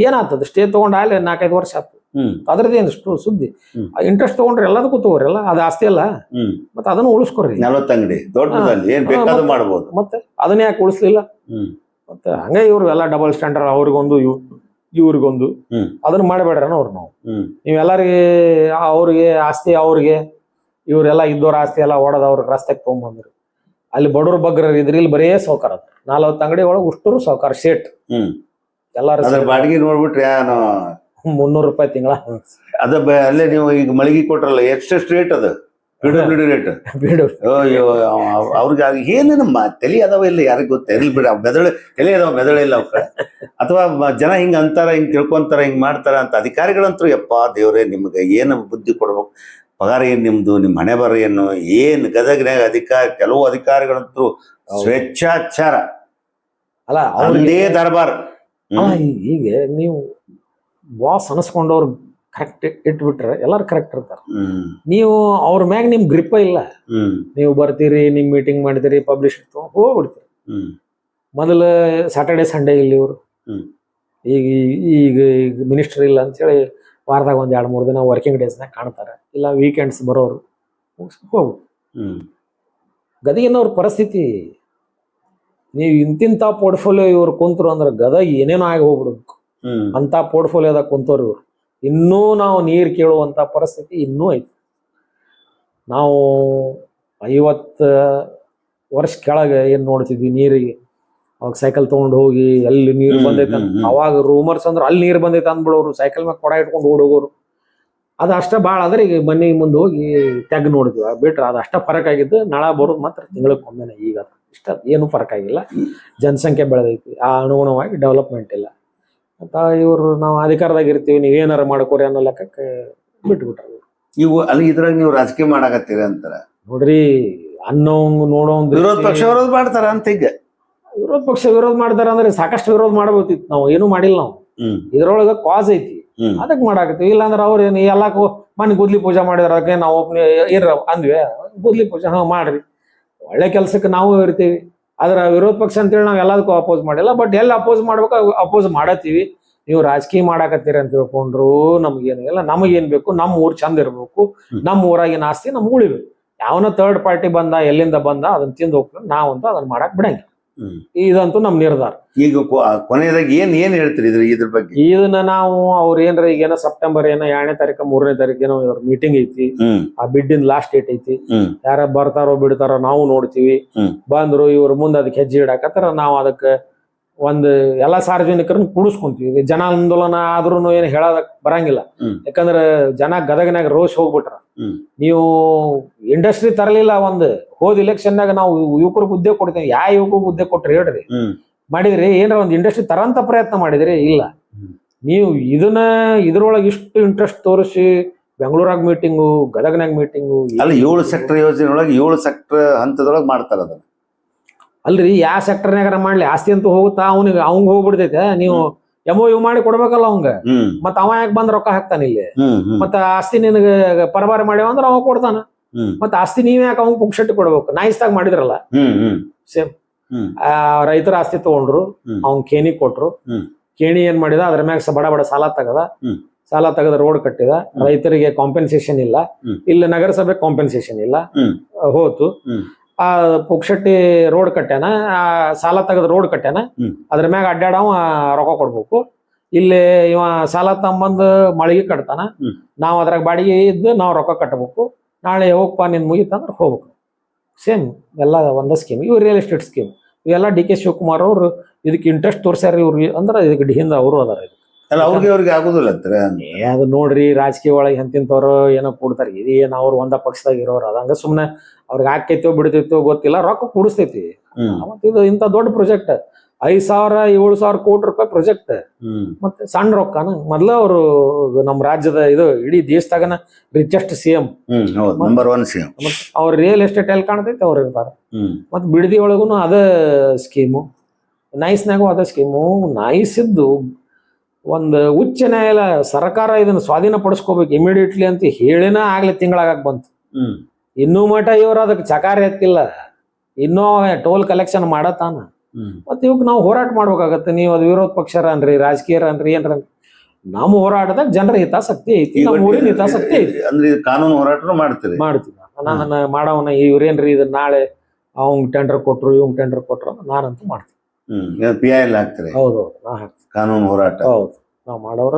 ಏನಾಗ್ತದ? ಸ್ಟೇ ತಗೊಂಡ್ ಅಲ್ಲಿ 4-5 ವರ್ಷ ಆಯ್ತು. ಅದ್ರದ್ದೇನಷ್ಟು ಸುದ್ದಿ. ಇಂಟ್ರೆಸ್ಟ್ ತಗೊಂಡ್ರೆ ಎಲ್ಲದಕ್ಕೂ ತಗೋರಲ್ಲ, ಅದು ಆಸ್ತಿ ಅಲ್ಲ. ಮತ್ತೆ ಅದನ್ನು ಉಳಿಸ್ಕೊರಿ. 40 ಅಂಗಡಿ ದೊಡ್ಡದಲ್ಲಿ ಏನ್ ಬೇಕಾದ್ರೂ ಮಾಡ್ಬೋದು. ಮತ್ತೆ ಅದನ್ನ ಯಾಕೆ ಉಳಿಸ್ಲಿಲ್ಲ? ಮತ್ತೆ ಹಂಗೆ ಇವ್ರು ಎಲ್ಲ ಡಬಲ್ ಸ್ಟ್ಯಾಂಡರ್ಡ್, ಅವ್ರಿಗೊಂದು ಇವ್ರಿಗೊಂದು, ಅದನ್ನ ಮಾಡಬೇಡ್ರನ ಅವ್ರು. ನಾವು ನೀವೆಲ್ಲರಿಗೆ ಅವ್ರಿಗೆ ಆಸ್ತಿ, ಅವ್ರಿಗೆ ಇವ್ರೆಲ್ಲ ಇದ್ದವ್ರ ಆಸ್ತಿ ಎಲ್ಲ ಓಡೋದು ಅವ್ರಿಗೆ ರಸ್ತೆಗೆ ತಗೊಂಡ್ಬಂದ್ರಿ. ಅಲ್ಲಿ ಬಡವ್ರ ಬಗ್ರ ಇದ್ರಿ, ಇಲ್ಲಿ ಬರೇ ಸಾವುಕಾರ. 40 ಅಂಗಡಿ ಒಳಗೆ ಉಷ್ಟರು ಸಾವುಕಾರ ಶೇಟ್. ಎಲ್ಲಾರು ಬಾಡಿಗೆ ನೋಡ್ಬಿಟ್ರಿ 300 ರೂಪಾಯಿ ತಿಂಗಳ. ಅದ ಅಲ್ಲೇ ನೀವು ಈಗ ಮಳಿಗೆ ಕೊಟ್ರಲ್ಲ, ಎಷ್ಟು ರೇಟ್ ಅದು? PWD rate. ಅವ್ರಿಗೆ ಏನೇನಮ್ಮ ತಲೆ ಅದಾವ ಇಲ್ಲ ಯಾರಿಗ ಗೊತ್ತ? ಇರ್ಲಿ ಬಿಡ, ತಲೆ ಅದಾವ, ಮೆದಳಿಲ್ಲ ಅವಕ್ಕ. ಅಥವಾ ಜನ ಹಿಂಗ ಅಂತಾರ, ಹಿಂಗ್ ತಿಳ್ಕೊಂತಾರ, ಹಿಂಗ್ ಮಾಡ್ತಾರ ಅಂತ. ಅಧಿಕಾರಿಗಳಂತೂ ಯಪ್ಪ ದೇವ್ರೆ, ನಿಮ್ಗೆ ಏನು ಬುದ್ಧಿ ಕೊಡ್ಬೇಕು? ಪಗಾರ ಏನ್ ನಿಮ್ದು? ನಿಮ್ ಹಣೆ ಬರ ಏನು? ಏನ್ ಗದಗ್ನಾಗ ಕೆಲವು ಅಧಿಕಾರಿಗಳಂತೂ ಸ್ವೇಚ್ಛಾಚಾರ ಅಲ್ಲ, ಅವ್ರದೇ ದರ್ಬಾರ್. ಈಗ ನೀವು ಬಾಸ್ ಅನಸ್ಕೊಂಡವ್ರು ಕರೆಕ್ಟ್ ಇಟ್ಬಿಟ್ರೆ ಎಲ್ಲಾರು ಕರೆಕ್ಟ್ ಇರ್ತಾರ. ನೀವು ಅವ್ರ ಮ್ಯಾಗ ನಿಮ್ ಗ್ರಿಪ್ಪ ಇಲ್ಲ. ನೀವು ಬರ್ತೀರಿ, ನಿಮ್ ಮೀಟಿಂಗ್ ಮಾಡ್ತೀರಿ, ಪಬ್ಲಿಷ್ ಹೋಗ್ಬಿಡ್ತೀರಿ. ಮೊದಲು ಸ್ಯಾಟರ್ಡೆ ಸಂಡೇ ಇಲ್ಲಿ ಇವರು, ಈಗ ಮಿನಿಸ್ಟರ್ ಇಲ್ಲ ಅಂತೇಳಿ ವಾರದಾಗ 1-2-3 ದಿನ ವರ್ಕಿಂಗ್ ಡೇಸ್ನಾಗ ಕಾಣ್ತಾರೆ, ಇಲ್ಲ ವೀಕೆಂಡ್ಸ್ ಬರೋರು ಹೋಗು. ಗದಗಿನವ್ರ ಪರಿಸ್ಥಿತಿ, ನೀವು ಇಂತಿಂತ ಪೋರ್ಟ್ಫೋಲಿಯೋ ಇವ್ರು ಕುಂತರು ಅಂದ್ರೆ ಗದಗ ಏನೇನೋ ಆಗಿ ಹೋಗ್ಬಿಡ್ಬೇಕು ಅಂತ ಪೋರ್ಟ್ಫೋಲಿಯೋದಾಗ ಕುಂತವ್ರು ಇವ್ರು. ಇನ್ನೂ ನಾವು ನೀರು ಕೇಳುವಂತ ಪರಿಸ್ಥಿತಿ ಇನ್ನೂ ಐತಿ. ನಾವು 50 ವರ್ಷ ಕೆಳಗೆ ಏನ್ ನೋಡ್ತಿದ್ವಿ, ನೀರಿಗೆ ಅವಾಗ ಸೈಕಲ್ ತಗೊಂಡು ಹೋಗಿ ಎಲ್ಲಿ ನೀರು ಬಂದೈತೆ ಅಂತ. ಅವಾಗ ರೂಮರ್ಸ್ ಅಂದ್ರೆ ಅಲ್ಲಿ ನೀರು ಬಂದೈತೆ ಅಂದ್ಬಿಡೋರು, ಸೈಕಲ್ ಮ್ಯಾಗ ಕೊಡ ಇಟ್ಕೊಂಡು ಓಡೋಗೋರು. ಅದು ಅಷ್ಟ ಭಾಳ ಆದ್ರೆ ಈಗ ಮನೆ ಮುಂದೆ ಹೋಗಿ ತೆಗ್ ನೋಡ್ತೀವಿ, ಬಿಟ್ರೆ ಅದು ಅಷ್ಟ ಫರಕ್ ಆಗಿದ್ದು. ನಾಳ ಬರೋದು ಮಾತ್ರ ತಿಂಗಳಕ್ಕೊಮ್ಮೆನೆ. ಈಗ ಇಷ್ಟ ಏನು ಫರಕ್ ಆಗಿಲ್ಲ. ಜನಸಂಖ್ಯೆ ಬೆಳೆದೈತಿ, ಆ ಅನುಗುಣವಾಗಿ ಡೆವಲಪ್ಮೆಂಟ್ ಇಲ್ಲ ಅಂತ. ಇವರು ನಾವು ಅಧಿಕಾರದಾಗ ಇರ್ತೀವಿ, ನೀವೇನಾರು ಮಾಡ್ಕೋರಿ ಅನ್ನೋ ಲೆಕ್ಕಕ್ಕೆ ಬಿಟ್ಬಿಟ್ರ. ಇವು ಅಲ್ಲಿ ಇದ್ರಾಗ ನೀವು ರಾಜಕೀಯ ಮಾಡಾಕತ್ತೀರಿ ಅಂತಾರ ನೋಡ್ರಿ. ಅನ್ನೋಂಗ್ ನೋಡೋಂಗ್ ವಿರೋಧ ಪಕ್ಷ ವಿರೋಧ ಮಾಡ್ತಾರ ಅಂತ. ಈಗ ವಿರೋಧ ಪಕ್ಷ ವಿರೋಧ ಮಾಡ್ತಾರ ಅಂದ್ರೆ ಸಾಕಷ್ಟು ವಿರೋಧ ಮಾಡ್ಬೋದಿತ್ತು, ನಾವು ಏನು ಮಾಡಿಲ್ಲ. ನಾವು ಇದ್ರೊಳಗ ಕಾಸ್ ಐತಿ, ಅದಕ್ಕೆ ಮಾಡಾಕತ್ತೀವಿ. ಇಲ್ಲಾಂದ್ರೆ ಅವ್ರು ಏನು ಎಲ್ಲ ಮನೆ ಗುದ್ಲಿ ಪೂಜೆ ಮಾಡಿದ್ರ ಅದಕ್ಕೆ ನಾವು ಅಂದ್ವಿ, ಗುದ್ಲಿ ಪೂಜೆ ಮಾಡ್ರಿ, ಒಳ್ಳೆ ಕೆಲ್ಸಕ್ಕೆ ನಾವು ಇರ್ತೀವಿ. ಆದ್ರೆ ವಿರೋಧ ಪಕ್ಷ ಅಂತೇಳಿ ನಾವು ಎಲ್ಲದಕ್ಕೂ ಅಪೋಸ್ ಮಾಡಿಲ್ಲ. ಬಟ್ ಎಲ್ಲಿ ಅಪೋಸ್ ಮಾಡ್ಬೇಕು ಅಪೋಸ್ ಮಾಡತ್ತೀವಿ. ನೀವು ರಾಜಕೀಯ ಮಾಡಾಕತ್ತೀರಿ ಅಂತ ತಿಳ್ಕೊಂಡ್ರು ನಮ್ಗೇನಿಲ್ಲ, ನಮಗೇನ್ ಬೇಕು, ನಮ್ಮ ಊರ್ ಚಂದ ಇರ್ಬೇಕು, ನಮ್ಮ ಊರಾಗಿನ ಆಸ್ತಿ ನಮ್ಗೆ ಉಳಿಬೇಕು. ಯಾವನ ಥರ್ಡ್ ಪಾರ್ಟಿ ಬಂದ, ಎಲ್ಲಿಂದ ಬಂದ ಅದನ್ನ ತಿಂದು ಹೋಗ್ಬೇಕು, ನಾವಂತೂ ಅದನ್ನ ಮಾಡಕ್ ಬಿಡಂಗಿಲ್ಲ. ಇದಂತೂ ನಮ್ ನಿರ್ಧಾರ. ಈಗ ಕೊನೆಯದಾಗಿ ಏನ್ ಹೇಳ್ತೀರಿ ಇದ್ರ ಬಗ್ಗೆ? ಇದನ್ನ ನಾವು ಅವ್ರ ಏನ್ರ ಈಗೇನೋ ಸೆಪ್ಟೆಂಬರ್ 2ನೇ ತಾರೀಕು 3ನೇ ತಾರೀಕೇನೋ ಇವ್ರ ಮೀಟಿಂಗ್ ಐತಿ, ಆ ಬಿಡ್ಡಿನ ಲಾಸ್ಟ್ ಡೇಟ್ ಐತಿ. ಯಾರ ಬರ್ತಾರೋ ಬಿಡ್ತಾರೋ ನಾವು ನೋಡ್ತೀವಿ. ಬಂದ್ರು ಇವ್ರ ಮುಂದೆ ಅದಕ್ಕೆ ಹೆಜ್ಜೆ ಇಡಾಕತ್ತಾರ, ನಾವು ಅದಕ್ಕೆ ಒಂದು ಎಲ್ಲಾ ಸಾರ್ವಜನಿಕರನ್ನ ಕೂಡಿಸ್ಕೊಂತೀವಿ. ಜನ ಆಂದೋಲನ ಆದ್ರೂ ಏನು ಹೇಳೋದಕ್ ಬರಂಗಿಲ್ಲ, ಯಾಕಂದ್ರೆ ಜನ ಗದಗನಾಗ ರೋಷ್ ಹೋಗ್ಬಿಟ್ರ. ನೀವು ಇಂಡಸ್ಟ್ರಿ ತರಲಿಲ್ಲ, ಹೋದ್ ಇಲೆಕ್ಷನ್ನಾಗ ನಾವು ಯುವಕರಿಗೆ ಹುದ್ದೆ ಕೊಡ್ತೀವಿ, ಯಾವ ಯುವಕರಿಗೆ ಹುದ್ದೆ ಕೊಟ್ರಿ ಹೇಳ್ರಿ? ಮಾಡಿದ್ರಿ ಏನಾರ ಒಂದು ಇಂಡಸ್ಟ್ರಿ ತರಂತ ಪ್ರಯತ್ನ ಮಾಡಿದ್ರಿ? ಇಲ್ಲ. ನೀವು ಇದ್ರೊಳಗೆ ಇಷ್ಟು ಇಂಟ್ರೆಸ್ಟ್ ತೋರಿಸಿ ಬೆಂಗಳೂರಾಗ ಮೀಟಿಂಗು, ಗದಗನಾಗ ಮೀಟಿಂಗು, ಅಲ್ಲ 7 ಸೆಕ್ಟರ್ ಯೋಜನೆ ಒಳಗೆ 7 ಸೆಕ್ಟರ್ ಹಂತದೊಳಗೆ ಮಾಡ್ತಾರ ಅದನ್ನ. ಅಲ್ರಿ, ಯಾವ ಸೆಕ್ಟರ್ನಾಗಾರ ಮಾಡ್ಲಿ, ಆಸ್ತಿ ಅಂತೂ ಹೋಗುತ್ತಾ ಅವಂಗ ಹೋಗ್ಬಿಡ್ತೈತೆ. ನೀವು MOU ಮಾಡಿ ಕೊಡ್ಬೇಕಲ್ಲ ಅವಂಗ, ಮತ್ತ ಅವ ಯಾಕೆ ಬಂದ್ ರೊಕ್ಕ ಹಾಕ್ತಾನ ಇಲ್ಲಿ? ಮತ್ತ ಆಸ್ತಿ ನಿನಗೆ ಪರಬಾರ ಮಾಡ್ಯಾವ ಅಂದ್ರೆ ಅವ ಕೊಡ್ತಾನ. ಮತ್ತ ಆಸ್ತಿ ನೀವ್ ಯಾಕೆ ಅವಂಗ ಪುಕ್ಷಟ್ಟಿ ಕೊಡ್ಬೇಕು? ನಾಯಿಸ್ದಾಗ ಮಾಡಿದ್ರಲ್ಲ ಸೇಮ್. ರೈತರ ಆಸ್ತಿ ತಗೊಂಡ್ರು, ಅವ್ನ್ ಖೇಣಿ ಕೊಟ್ರು. ಖೇಣಿ ಏನ್ ಮಾಡಿದ, ಅದ್ರ ಮ್ಯಾಗ ಬಡ ಸಾಲ ತೆಗದ ರೋಡ್ ಕಟ್ಟಿದ. ರೈತರಿಗೆ ಕಾಂಪೆನ್ಸೇಷನ್ ಇಲ್ಲ, ಇಲ್ಲಿ ನಗರಸಭೆ ಕಾಂಪೆನ್ಸೇಷನ್ ಇಲ್ಲ, ಹೋತು. ಆ ಪುಕ್ಷಟ್ಟಿ ರೋಡ್ ಕಟ್ಟ್ಯಾನ, ಸಾಲ ತೆಗದ ರೋಡ್ ಕಟ್ಟ್ಯಾನ, ಅದ್ರ ಮ್ಯಾಗ ಅಡ್ಡಾಡವ ರೊಕ್ಕ ಕೊಡ್ಬೇಕು. ಇಲ್ಲಿ ಇವ ಸಾಲ ತಗೊಂಬಂದ್ ಮಳಿಗೆ ಕಟ್ತಾನ, ನಾವ್ ಅದ್ರಾಗ ಬಾಡಿಗೆ ಇದ್ದು ನಾವ್ ರೊಕ್ಕ ಕಟ್ಟಬೇಕು. ನಾಳೆ ಹೋಗಪ್ಪ ನಿನ್ ಮುಗಿತಂದ್ರೆ ಹೋಗ್ಬೇಕು. ಸೇಮ್ ಎಲ್ಲ ಒಂದ ಸ್ಕೀಮ್. ಇವ್ ರಿಯಲ್ ಎಸ್ಟೇಟ್ ಸ್ಕೀಮ್ ಇವೆಲ್ಲ DK ಶಿವಕುಮಾರ್ ಅವ್ರು ಇದಕ್ಕೆ ಇಂಟ್ರೆಸ್ಟ್ ತೋರ್ಸ್ಯಾರ. ಇವ್ರಿಗೆ ಅಂದ್ರೆ ಇದಕ್ಕೆ ಹಿಂದ ಅವರು ಅದಾರ. ಅವ್ರಿಗೆ ಆಗುದಿಲ್ಲ ಅದು ನೋಡ್ರಿ, ರಾಜಕೀಯ ಒಳಗೆ ಎಂತಿಂತವ್ರು ಏನೋ ಕೊಡ್ತಾರೆ. ಏನ್ ಅವ್ರು ಒಂದ ಪಕ್ಷದಾಗ ಇರೋರು ಅದಂಗ ಸುಮ್ನೆ ಅವ್ರಿಗೆ ಹಾಕೈತೋ ಬಿಡ್ತೈತೋ ಗೊತ್ತಿಲ್ಲ, ರೊಕ್ಕ ಕೂಡಿಸ್ತೈತಿ. ಇದು ಇಂಥ ದೊಡ್ಡ ಪ್ರಾಜೆಕ್ಟ್ 5,000-7,000 ಕೋಟಿ ರೂಪಾಯಿ ಪ್ರಾಜೆಕ್ಟ್. ಮತ್ತೆ ಸಣ್ಣ ರೊಕ್ಕನ ಮೊದ್ಲ ಅವರು ನಮ್ಮ ರಾಜ್ಯದ ಇಡೀ ದೇಶದಾಗನ ರಿಚೆಸ್ಟ್ CM, ನಂಬರ್ 1 CM. ಅವ್ರ ರಿಯಲ್ ಎಸ್ಟೇಟ್ ಎಲ್ಲಿ ಕಾಣ್ತೈತೆ ಅವ್ರು ಇರ್ತಾರ. ಮತ್ ಬಿಡದಿ ಒಳಗುನು ಅದ ಸ್ಕೀಮು, ನೈಸ್ನಾಗೂ ಅದ ಸ್ಕೀಮು. ನೈಸ್ ಇದ್ದು ಒಂದು ಉಚ್ಚ ನ್ಯಾಯಾಲಯ ಸರ್ಕಾರ ಇದನ್ನ ಸ್ವಾಧೀನ ಪಡಿಸ್ಕೋಬೇಕು ಇಮಿಡಿಯೇಟ್ಲಿ ಅಂತ ಹೇಳಿನ ಆಗ್ಲಿ ತಿಂಗಳಾಗಕ್ ಬಂತು. ಇನ್ನೂ ಮಠ ಇವ್ರು ಅದಕ್ಕೆ ಚಕಾರ ಎತ್ತಿಲ್ಲ, ಇನ್ನೂ ಟೋಲ್ ಕಲೆಕ್ಷನ್ ಮಾಡತಾನ. ಮತ್ತೆ ಇವಾಗ ನಾವು ಹೋರಾಟ ಮಾಡ್ಬೇಕಾಗತ್ತೆ. ನೀವು ಅದು ವಿರೋಧ ಪಕ್ಷರನ್ರಿ, ರಾಜಕೀಯರನ್ರಿ, ಏನ್ರ ನಮ್ಮ ಹೋರಾಟದಾಗ ಜನರ ಹಿತಾಸಕ್ತಿ ಐತಿ, ನಮ್ಮ ಊರಿನ ಹಿತಾಸಕ್ತಿ ಐತಿ. ಅಂದ್ರೆ ಕಾನೂನು ಹೋರಾಟ ಮಾಡ್ತೀವಿ. ನಾನು ಮಾಡವನ ಇವ್ರೇನ್ರಿ ಇದನ್ನ ನಾಳೆ ಅವಂಗ್ ಟೆಂಡರ್ ಕೊಟ್ರು ಇವಂಗ್ ಟೆಂಡರ್ ಕೊಟ್ರು ನಾನಂತೂ ಮಾಡ್ತೀನಿ. PIL ಹಾಕ್ತಾರೆ. ಹೌದು, ನಾ ಹಾಕ್ತೀನಿ ಕಾನೂನು ಹೋರಾಟ. ಹೌದು, ನಾವು ಮಾಡೋರ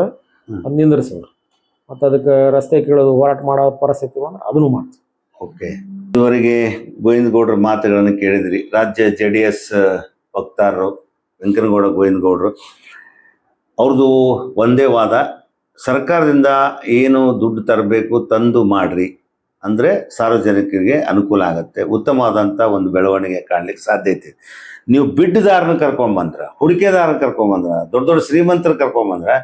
ನಿಂದ್ರಿಸೋರು. ಮತ್ತೆ ಅದಕ್ಕೆ ರಸ್ತೆ ಕೀಳೋದು ಹೋರಾಟ ಮಾಡೋ ಪರಿಸ್ಥಿತಿ ಬಂದ್ರೆ ಅದನ್ನು ಮಾಡ್ತೀವಿ. ಓಕೆ, ಇದುವರೆಗೆ ಗೋವಿಂದಗೌಡರ ಮಾತುಗಳನ್ನು ಕೇಳಿದ್ರಿ. ರಾಜ್ಯ JDS ವಕ್ತಾರರು ವೆಂಕನಗೌಡ ಗೋವಿಂದಗೌಡರು ಅವ್ರದ್ದು ಒಂದೇ ವಾದ, ಸರ್ಕಾರದಿಂದ ಏನು ದುಡ್ಡು ತರಬೇಕು ತಂದು ಮಾಡ್ರಿ, ಅಂದರೆ ಸಾರ್ವಜನಿಕರಿಗೆ ಅನುಕೂಲ ಆಗುತ್ತೆ, ಉತ್ತಮವಾದಂಥ ಒಂದು ಬೆಳವಣಿಗೆ ಕಾಣಲಿಕ್ಕೆ ಸಾಧ್ಯತೆ. ನೀವು ಬಿಡ್ಡುದಾರನ ಕರ್ಕೊಂಡ್ಬಂದ್ರೆ, ಹೂಡಿಕೆದಾರನ ಕರ್ಕೊಂಡ್ಬಂದ್ರೆ, ದೊಡ್ಡ ದೊಡ್ಡ ಶ್ರೀಮಂತರ ಕರ್ಕೊಂಡ್ಬಂದ್ರೆ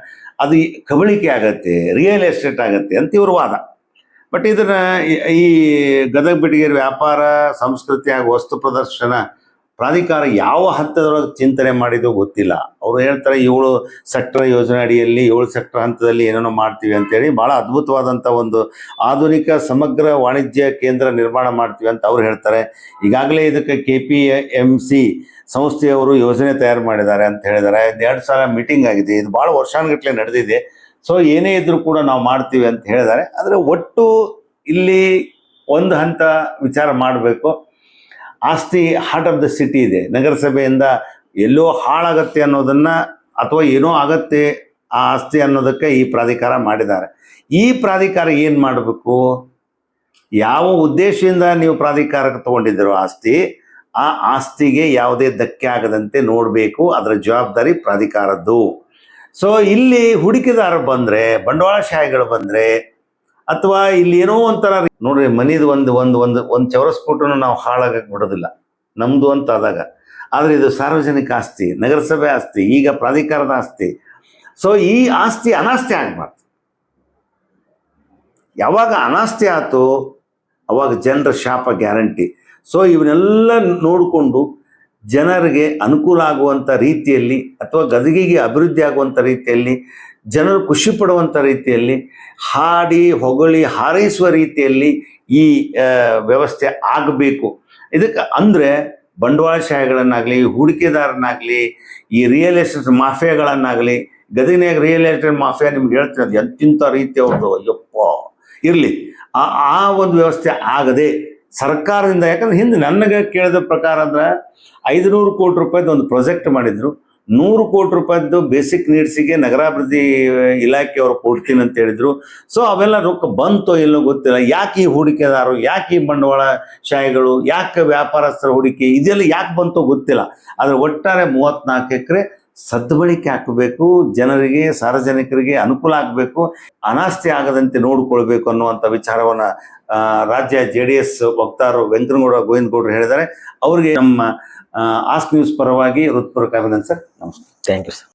ಅದು ಕಬಳಿಕೆ ಆಗತ್ತೆ, ರಿಯಲ್ ಎಸ್ಟೇಟ್ ಆಗತ್ತೆ ಅಂತ ಇವ್ರ ವಾದ. ಬಟ್ ಇದನ್ನ ಈ ಗದಗ ಬೆಟಗೇರಿ ವ್ಯಾಪಾರ ಸಂಸ್ಕೃತಿ ಹಾಗೂ ವಸ್ತು ಪ್ರದರ್ಶನ ಪ್ರಾಧಿಕಾರ ಯಾವ ಹಂತದೊಳಗೆ ಚಿಂತನೆ ಮಾಡಿದೋ ಗೊತ್ತಿಲ್ಲ. ಅವರು ಹೇಳ್ತಾರೆ 7 ಸೆಕ್ಟರ್ ಯೋಜನೆ ಅಡಿಯಲ್ಲಿ 7 ಸೆಕ್ಟರ್ ಹಂತದಲ್ಲಿ ಏನೇನೋ ಮಾಡ್ತೀವಿ ಅಂತೇಳಿ ಭಾಳ ಅದ್ಭುತವಾದಂಥ ಒಂದು ಆಧುನಿಕ ಸಮಗ್ರ ವಾಣಿಜ್ಯ ಕೇಂದ್ರ ನಿರ್ಮಾಣ ಮಾಡ್ತೀವಿ ಅಂತ ಅವ್ರು ಹೇಳ್ತಾರೆ. ಈಗಾಗಲೇ ಇದಕ್ಕೆ KPMC ಸಂಸ್ಥೆಯವರು ಯೋಜನೆ ತಯಾರು ಮಾಡಿದ್ದಾರೆ ಅಂತ ಹೇಳಿದ್ದಾರೆ. 2 ಸಲ ಮೀಟಿಂಗ್ ಆಗಿದೆ, ಇದು ಭಾಳ ವರ್ಷಾನುಗಟ್ಟಲೆ ನಡೆದಿದೆ. ಸೊ ಏನೇ ಇದ್ರೂ ಕೂಡ ನಾವು ಮಾಡ್ತೀವಿ ಅಂತ ಹೇಳಿದ್ದಾರೆ. ಆದರೆ ಒಟ್ಟು ಇಲ್ಲಿ ಒಂದು ಹಂತ ವಿಚಾರ ಮಾಡಬೇಕು. ಆಸ್ತಿ ಹಾರ್ಟ್ ಆಫ್ ದ ಸಿಟಿ ಇದೆ, ನಗರಸಭೆಯಿಂದ ಎಲ್ಲೋ ಹಾಳಾಗತ್ತೆ ಅನ್ನೋದನ್ನು ಅಥವಾ ಏನೋ ಆಗತ್ತೆ ಆ ಆಸ್ತಿ ಅನ್ನೋದಕ್ಕೆ ಈ ಪ್ರಾಧಿಕಾರ ಮಾಡಿದ್ದಾರೆ. ಈ ಪ್ರಾಧಿಕಾರ ಏನು ಮಾಡಬೇಕು, ಯಾವ ಉದ್ದೇಶದಿಂದ ನೀವು ಪ್ರಾಧಿಕಾರಕ್ಕೆ ತಗೊಂಡಿದ್ದೀರೋ ಆಸ್ತಿ, ಆ ಆಸ್ತಿಗೆ ಯಾವುದೇ ಧಕ್ಕೆ ಆಗದಂತೆ ನೋಡಬೇಕು, ಅದರ ಜವಾಬ್ದಾರಿ ಪ್ರಾಧಿಕಾರದ್ದು. ಸೊ ಇಲ್ಲಿ ಹೂಡಿಕೆದಾರರು ಬಂದರೆ, ಬಂಡವಾಳಶಾಹಿಗಳು ಬಂದರೆ, ಅಥವಾ ಇಲ್ಲಿ ಏನೋ ಒಂಥರ ನೋಡ್ರಿ ಮನಿದು ಒಂದು ಚೌರಸ್ ಫುಟನ್ನು ನಾವು ಹಾಳಾಗಕ್ಕೆ ಬಿಡೋದಿಲ್ಲ ನಮ್ಮದು ಅಂತ ಆದಾಗ. ಆದರೆ ಇದು ಸಾರ್ವಜನಿಕ ಆಸ್ತಿ, ನಗರಸಭೆ ಆಸ್ತಿ, ಈಗ ಪ್ರಾಧಿಕಾರದ ಆಸ್ತಿ. ಸೊ ಈ ಆಸ್ತಿ ಅನಾಸ್ತಿ ಆಗಬಾರ್ದು. ಯಾವಾಗ ಅನಾಸ್ತಿ ಆಯ್ತು ಅವಾಗ ಜನರ ಶಾಪ ಗ್ಯಾರಂಟಿ. ಸೊ ಇವನ್ನೆಲ್ಲ ನೋಡಿಕೊಂಡು ಜನರಿಗೆ ಅನುಕೂಲ ಆಗುವಂಥ ರೀತಿಯಲ್ಲಿ ಅಥವಾ ಗದಗಿಗೆ ಅಭಿವೃದ್ಧಿ ಆಗುವಂಥ ರೀತಿಯಲ್ಲಿ, ಜನರು ಖುಷಿ ಪಡುವಂಥ ರೀತಿಯಲ್ಲಿ, ಹಾಡಿ ಹೊಗಳಿ ಹಾರೈಸುವ ರೀತಿಯಲ್ಲಿ ಈ ವ್ಯವಸ್ಥೆ ಆಗಬೇಕು. ಇದಕ್ಕೆ ಅಂದರೆ ಬಂಡವಾಳಶಾಹಿಗಳನ್ನಾಗಲಿ, ಹೂಡಿಕೆದಾರನಾಗಲಿ, ಈ ರಿಯಲ್ ಎಸ್ಟೇಟ್ ಮಾಫಿಯಾಗಳನ್ನಾಗಲಿ ಗದಗಿನಾಗ ರಿಯಲ್ ಎಸ್ಟೇಟ್ ಮಾಫಿಯಾ ನಿಮ್ಗೆ ಹೇಳ್ತೀನಿ ಅದು ಎಂತಿಂಥ ರೀತಿ ಅವ್ರದ್ದು ಅಯ್ಯಪ್ಪ ಇರಲಿ. ಆ ಒಂದು ವ್ಯವಸ್ಥೆ ಆಗದೆ ಸರ್ಕಾರದಿಂದ, ಯಾಕಂದ್ರೆ ಹಿಂದೆ ನನಗೆ ಕೇಳಿದ ಪ್ರಕಾರ ಅಂದ್ರೆ 500 ಕೋಟಿ ರೂಪಾಯಿದು ಒಂದು ಪ್ರಾಜೆಕ್ಟ್ ಮಾಡಿದ್ರು, 100 ಕೋಟಿ ರೂಪಾಯಿದ್ದು ಬೇಸಿಕ್ ನೀಡ್ಸಿಗೆ ನಗರಾಭಿವೃದ್ಧಿ ಇಲಾಖೆಯವರು ಕೊಡ್ತೀನಿ ಅಂತ ಹೇಳಿದ್ರು. ಸೊ ಅವೆಲ್ಲ ರೊಕ್ಕ ಬಂತೋ ಇಲ್ಲೋ ಗೊತ್ತಿಲ್ಲ. ಯಾಕೆ ಈ ಹೂಡಿಕೆದಾರರು, ಯಾಕೆ ಈ ಬಂಡವಾಳ ಶಾಹಿಗಳು, ಯಾಕೆ ವ್ಯಾಪಾರಸ್ಥರ ಹೂಡಿಕೆ ಇದೆಲ್ಲ ಯಾಕೆ ಬಂತೋ ಗೊತ್ತಿಲ್ಲ. ಆದರೆ ಒಟ್ಟಾರೆ 34 ಎಕರೆ ಸದ್ಬಳಕೆ ಹಾಕಬೇಕು, ಜನರಿಗೆ ಸಾರ್ವಜನಿಕರಿಗೆ ಅನುಕೂಲ ಆಗಬೇಕು, ಅನಾಸ್ತಿ ಆಗದಂತೆ ನೋಡಿಕೊಳ್ಬೇಕು ಅನ್ನುವಂಥ ವಿಚಾರವನ್ನ ರಾಜ್ಯ JDS ವಕ್ತಾರರು ವೆಂಕನಗೌಡ ಗೋವಿಂದಗೌಡರು ಹೇಳಿದ್ದಾರೆ. ಅವರಿಗೆ ನಮ್ಮ ಆಸ್ಕ್ ನ್ಯೂಸ್ ಪರವಾಗಿ ಹೃತ್ಪೂರ್ವಕ ಅಭಿನಂದನೆ ಸರ್. ನಮಸ್ಕಾರ. Thank you sir.